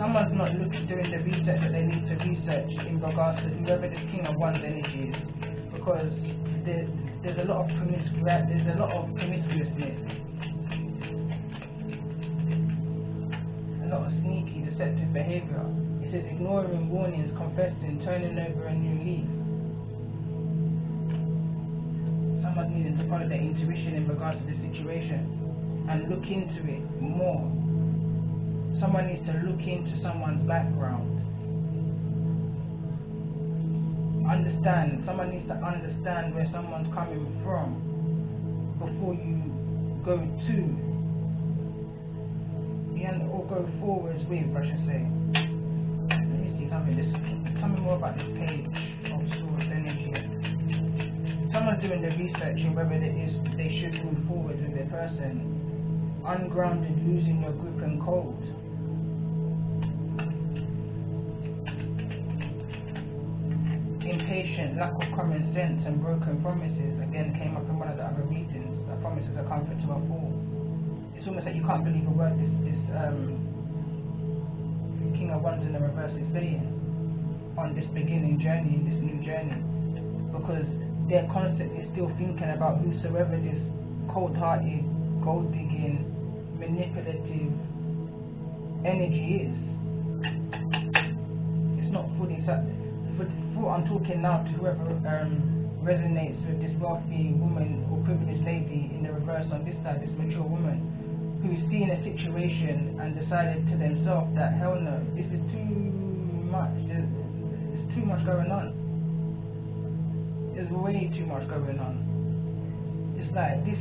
someone's not doing the research that they need to research in regards to whoever this King of Wands energy is, because there's a lot of promiscuousness, a lot of sneaky, deceptive behavior. It says ignoring warnings, confessing, turning over a new leaf. Someone's needing to follow their intuition in regards to the situation and look into it more. Someone needs to look into someone's background. Someone needs to understand where someone's coming from before you go to, or go forwards with, I should say. Let me see something. Tell me more about this page of Swords energy. Someone's doing the researching whether they should move forward with their person. Ungrounded, losing your grip and cold. Impatient, lack of common sense and broken promises. Again, came up in one of the other readings. That promises a comfort to a fool. It's almost like you can't believe a word this King of Wands in the reverse is saying on this beginning journey, this new journey, because they're constantly still thinking about whosoever this cold-hearted, gold-digging, manipulative energy is. It's not fully I'm talking now to whoever resonates with this wealthy woman or privileged lady in the reverse on this side, this mature woman who's seen a situation and decided to themselves that hell no, this is too much, there's too much going on. There's way too much going on. It's like this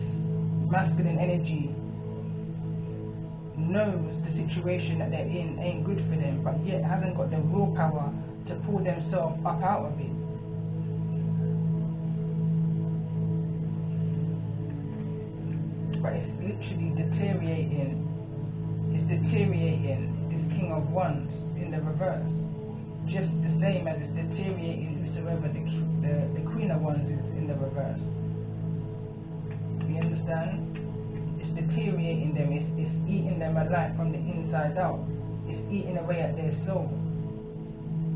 masculine energy knows the situation that they're in ain't good for them, but yet hasn't got the willpower to pull themselves up out of it. But it's literally deteriorating. It's deteriorating this King of Wands in the reverse, just the same as it's deteriorating whosoever the Queen of Wands is in the reverse. You understand? It's deteriorating them. It's eating them alive from the inside out. It's eating away at their soul.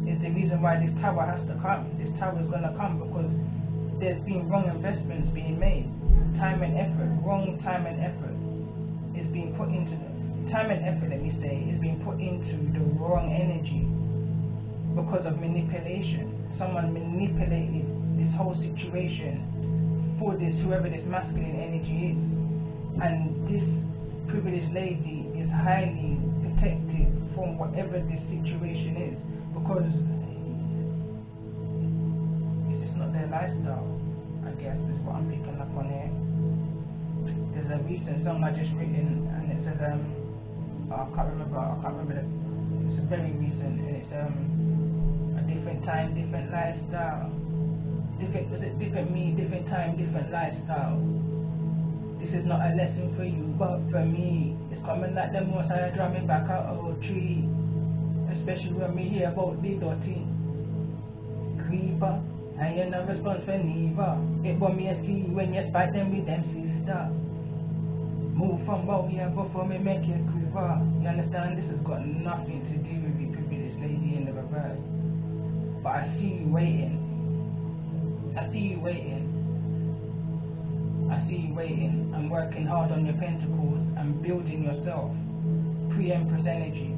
Is the reason why this tower has to come. This tower is going to come because there's been wrong investments being made. Time and effort, wrong time and effort is being put into time and effort, let me say, is being put into the wrong energy because of manipulation. Someone manipulated this whole situation for this, whoever this masculine energy is. And this privileged lady is highly protected from whatever this situation is. Because it's just not their lifestyle, I guess, is what I'm picking up on here. There's a recent song I just written, and it says, I can't remember it's very recent, and it's a different time, different lifestyle. Different me, different time, different lifestyle. This is not a lesson for you, but for me. It's coming like the most I draw me back out of a tree. Especially when we hear about the dirty creeper, and you no response for neither. It want me to see when you spite them with them sister. Move from bow here before me make you quiver. You understand? This has got nothing to do with the privileged lady in the reverse. But I see you waiting. I see you waiting. I see you waiting and working hard on your pentacles and building yourself. Pre-Empress energy.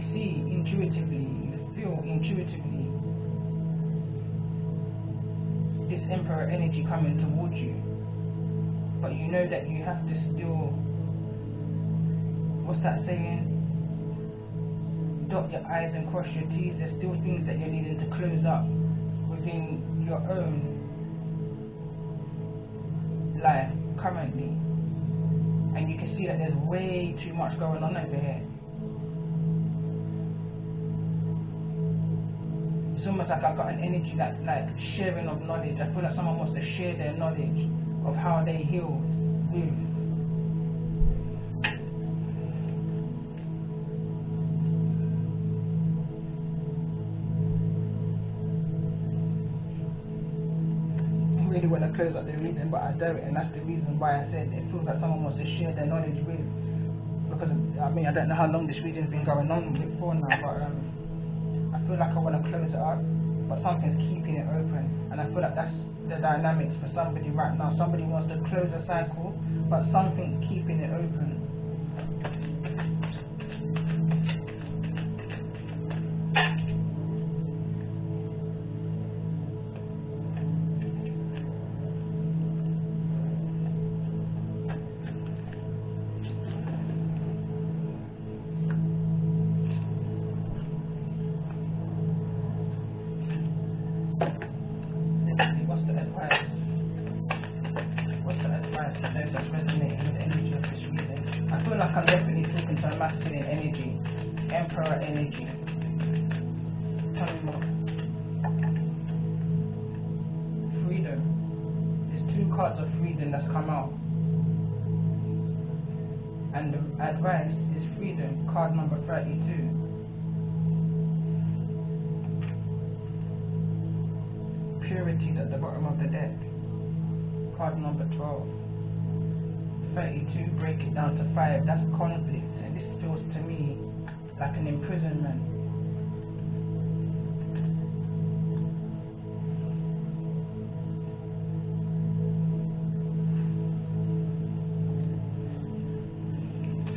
See intuitively, you feel intuitively this Emperor energy coming towards you, but you know that you have to still, what's that saying, dot your I's and cross your T's. There's still things that you're needing to close up within your own life currently, and you can see that there's way too much going on over here. It's almost like I've got an energy that's like sharing of knowledge. I feel like someone wants to share their knowledge of how they healed with. I really want to close up the reading, but I don't, and that's the reason why I said it feels like someone wants to share their knowledge with. because I mean I don't know how long this reading's been going on for now, but I feel like I want to close it up, but something's keeping it open, and I feel like that's the dynamics for somebody right now. Somebody wants to close a cycle, but something's keeping it open. I'm definitely talking to a masculine energy, emperor energy. Tell me more. Freedom. There's 2 cards of freedom that's come out. And the advice is freedom, card number 32. Purity at the bottom of the deck, card number 12. 32, break it down to 5, that's conflict, and this feels to me like an imprisonment.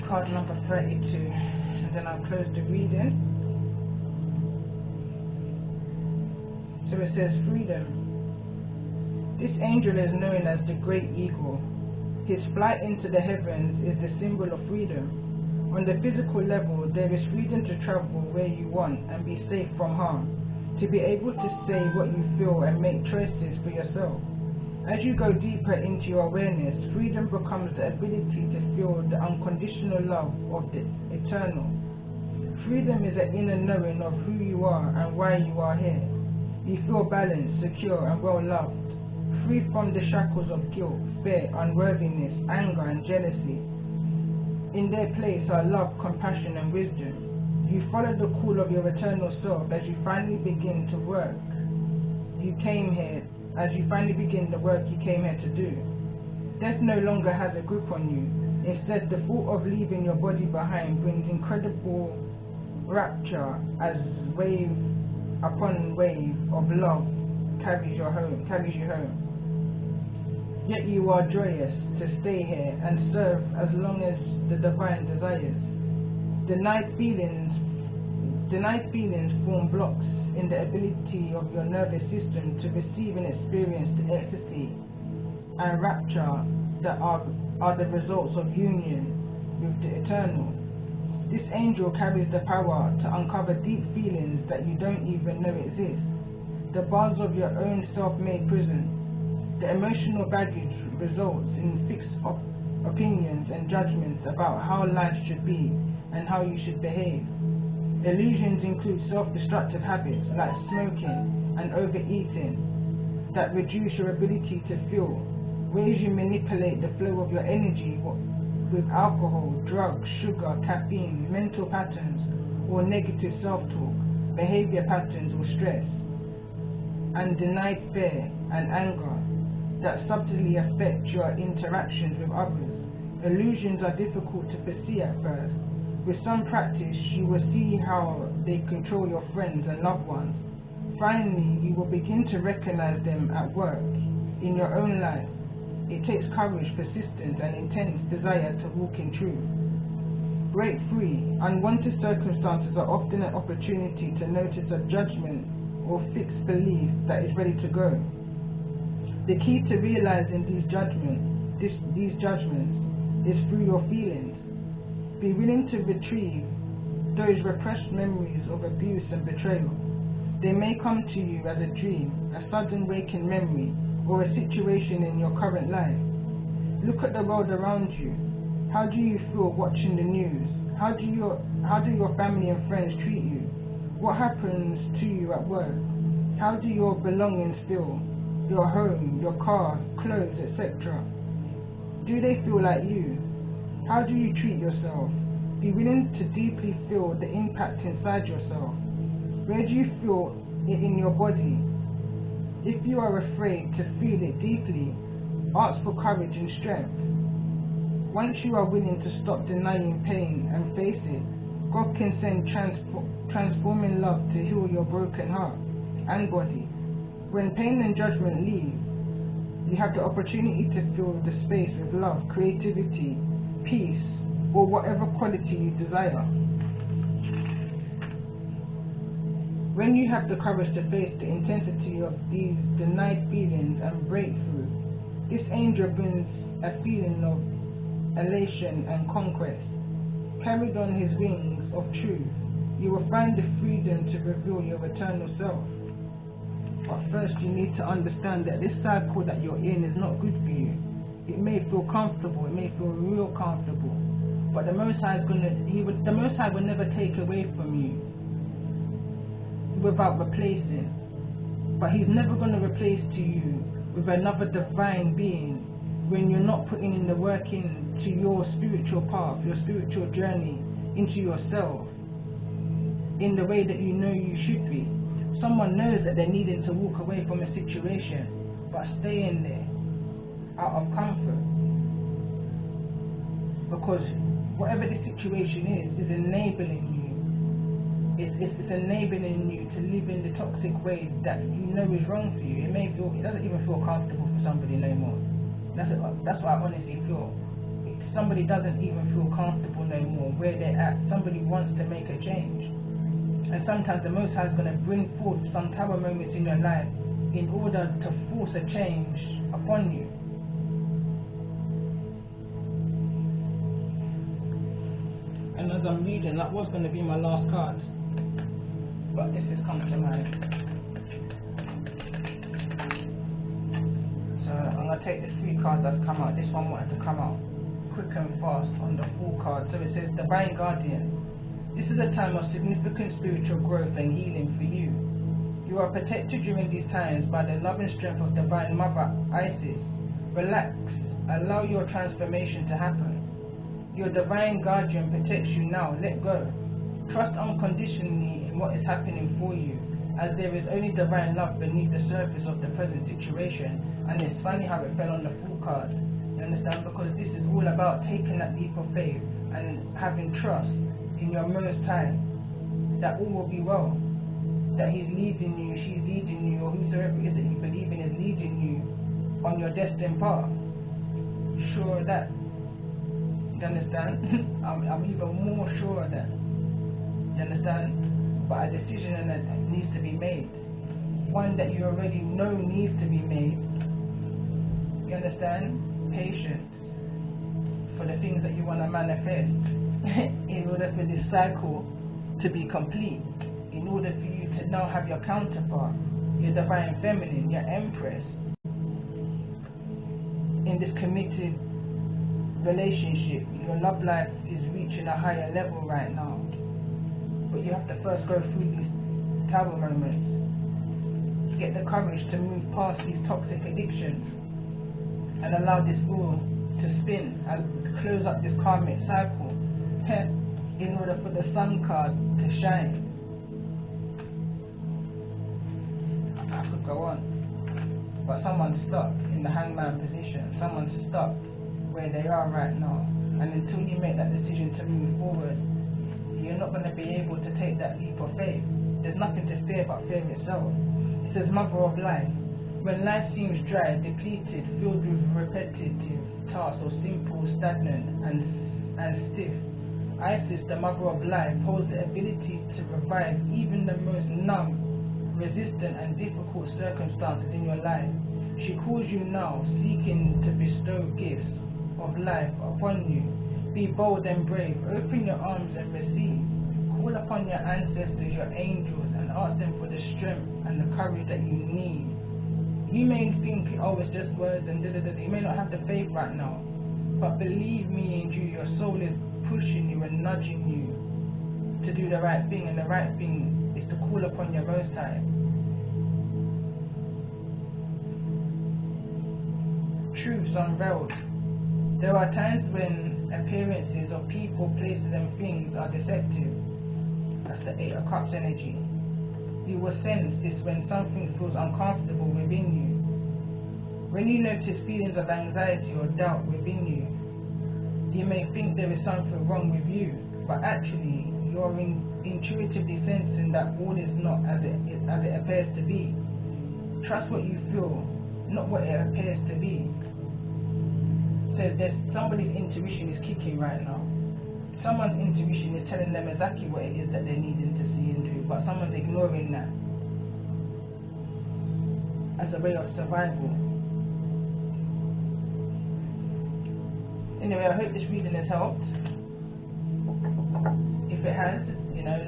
Card number 32, and then I'll close the reading. So it says freedom. This angel is known as the Great Eagle. His flight into the heavens is the symbol of freedom. On the physical level, there is freedom to travel where you want and be safe from harm, to be able to say what you feel and make choices for yourself. As you go deeper into your awareness, freedom becomes the ability to feel the unconditional love of the eternal. Freedom is an inner knowing of who you are and why you are here. You feel balanced, secure and well loved, free from the shackles of guilt, fear, unworthiness, anger and jealousy. In their place are love, compassion and wisdom. You follow the call of your eternal self as you finally begin to work. As you finally begin the work you came here to do. Death no longer has a grip on you. Instead, the thought of leaving your body behind brings incredible rapture as wave upon wave of love carries you home. Yet you are joyous to stay here and serve as long as the divine desires. Denied feelings form blocks in the ability of your nervous system to receive and experience the ecstasy and rapture that are the results of union with the eternal. This angel carries the power to uncover deep feelings that you don't even know exist. The bars of your own self-made prison. The emotional baggage results in fixed opinions and judgments about how life should be and how you should behave. Illusions include self-destructive habits like smoking and overeating that reduce your ability to feel. Ways you manipulate the flow of your energy with alcohol, drugs, sugar, caffeine, mental patterns, or negative self-talk, behavior patterns or stress, and denied fear and anger that subtly affect your interactions with others. Illusions are difficult to foresee at first. With some practice, you will see how they control your friends and loved ones. Finally, you will begin to recognize them at work, in your own life. It takes courage, persistence, and intense desire to walk in truth. Break free. Unwanted circumstances are often an opportunity to notice a judgment or fixed belief that is ready to go. The key to realizing these judgments is through your feelings. Be willing to retrieve those repressed memories of abuse and betrayal. They may come to you as a dream, a sudden waking memory, or a situation in your current life. Look at the world around you. How do you feel watching the news? How do your family and friends treat you? What happens to you at work? How do your belongings feel? Your home, your car, clothes, etc. Do they feel like you? How do you treat yourself? Be willing to deeply feel the impact inside yourself. Where do you feel it in your body? If you are afraid to feel it deeply, ask for courage and strength. Once you are willing to stop denying pain and face it, God can send transforming love to heal your broken heart and body. When pain and judgment leave, you have the opportunity to fill the space with love, creativity, peace, or whatever quality you desire. When you have the courage to face the intensity of these denied feelings and breakthrough, this angel brings a feeling of elation and conquest. Carried on his wings of truth, you will find the freedom to reveal your eternal self. But first you need to understand that this cycle that you're in is not good for you. It may feel comfortable, it may feel real comfortable, but the Most High will never take away from you without replacing. But he's never going to replace to you with another divine being when you're not putting in the work into your spiritual path, your spiritual journey, into yourself in the way that you know you should be. Someone knows that they're needing to walk away from a situation, but staying there out of comfort, because whatever the situation is enabling you. It's enabling you to live in the toxic way that you know is wrong for you. It doesn't even feel comfortable for somebody no more. That's what I honestly feel. If somebody doesn't even feel comfortable no more where they're at, somebody wants to make a change. And sometimes the Most High is going to bring forth some tower moments in your life in order to force a change upon you. And as I'm reading, that was going to be my last card, but this has come to mind. So I'm going to take the 3 cards that's come out. This one wanted to come out quick and fast on the 4 card. So it says Divine Guardian. This is a time of significant spiritual growth and healing for you. You are protected during these times by the love and strength of Divine Mother Isis. Relax. Allow your transformation to happen. Your Divine Guardian protects you now. Let go. Trust unconditionally in what is happening for you, as there is only divine love beneath the surface of the present situation. And it's funny how it fell on the 4 card. You understand? Because this is all about taking that leap of faith and having trust in your Most High that all will be well, that he's leading you, she's leading you, or whosoever it is that you believe in is leading you on your destined path. Sure of that. You understand? I'm even more sure of that. You understand? But a decision that needs to be made, one that you already know needs to be made. You understand? Patience for the things that you want to manifest in order for this cycle to be complete, in order for you to now have your counterpart, your Divine Feminine, your Empress, in this committed relationship. Your love life is reaching a higher level right now, but you have to first go through these tower moments, get the courage to move past these toxic addictions and allow this wheel to spin and close up this karmic cycle in order for the Sun card to shine. I could go on, but someone's stuck in the hangman position. Someone's stuck where they are right now, and until you make that decision to move forward, you're not going to be able to take that leap of faith. There's nothing to fear but fear itself. It says Mother of Life. When life seems dry, depleted, filled with repetitive tasks, or simple, stagnant and stiff, Isis, the Mother of Life, holds the ability to revive even the most numb, resistant and difficult circumstances in your life. She calls you now, seeking to bestow gifts of life upon you. Be bold and brave. Open your arms and receive. Call upon your ancestors, your angels, and ask them for the strength and the courage that you need. You may think, oh, it's just words and da-da-da. You may not have the faith right now, but believe me and you, your soul is pushing you and nudging you to do the right thing, and the right thing is to call upon your Most High. Truths unveiled. There are times when appearances of people, places and things are deceptive. That's the 8 of Cups energy. You will sense this when something feels uncomfortable within you. When you notice feelings of anxiety or doubt within you, may think there is something wrong with you, but actually you're intuitively sensing that all is not as it appears to be. Trust what you feel, not what it appears to be. So there's somebody's intuition is kicking right now. Someone's intuition is telling them exactly what it is that they're needing to see into, but someone's ignoring that as a way of survival. Anyway, I hope this reading has helped. If it has,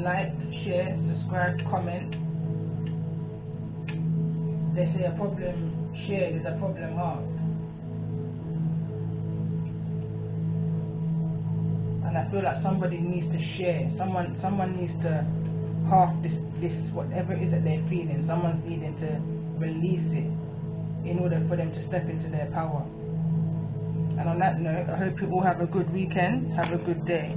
like, share, subscribe, comment. They say a problem shared is a problem halved. And I feel like somebody needs to share. Someone needs to half this whatever it is that they're feeling. Someone's needing to release it in order for them to step into their power. And on that note, I hope you all have a good weekend. Have a good day.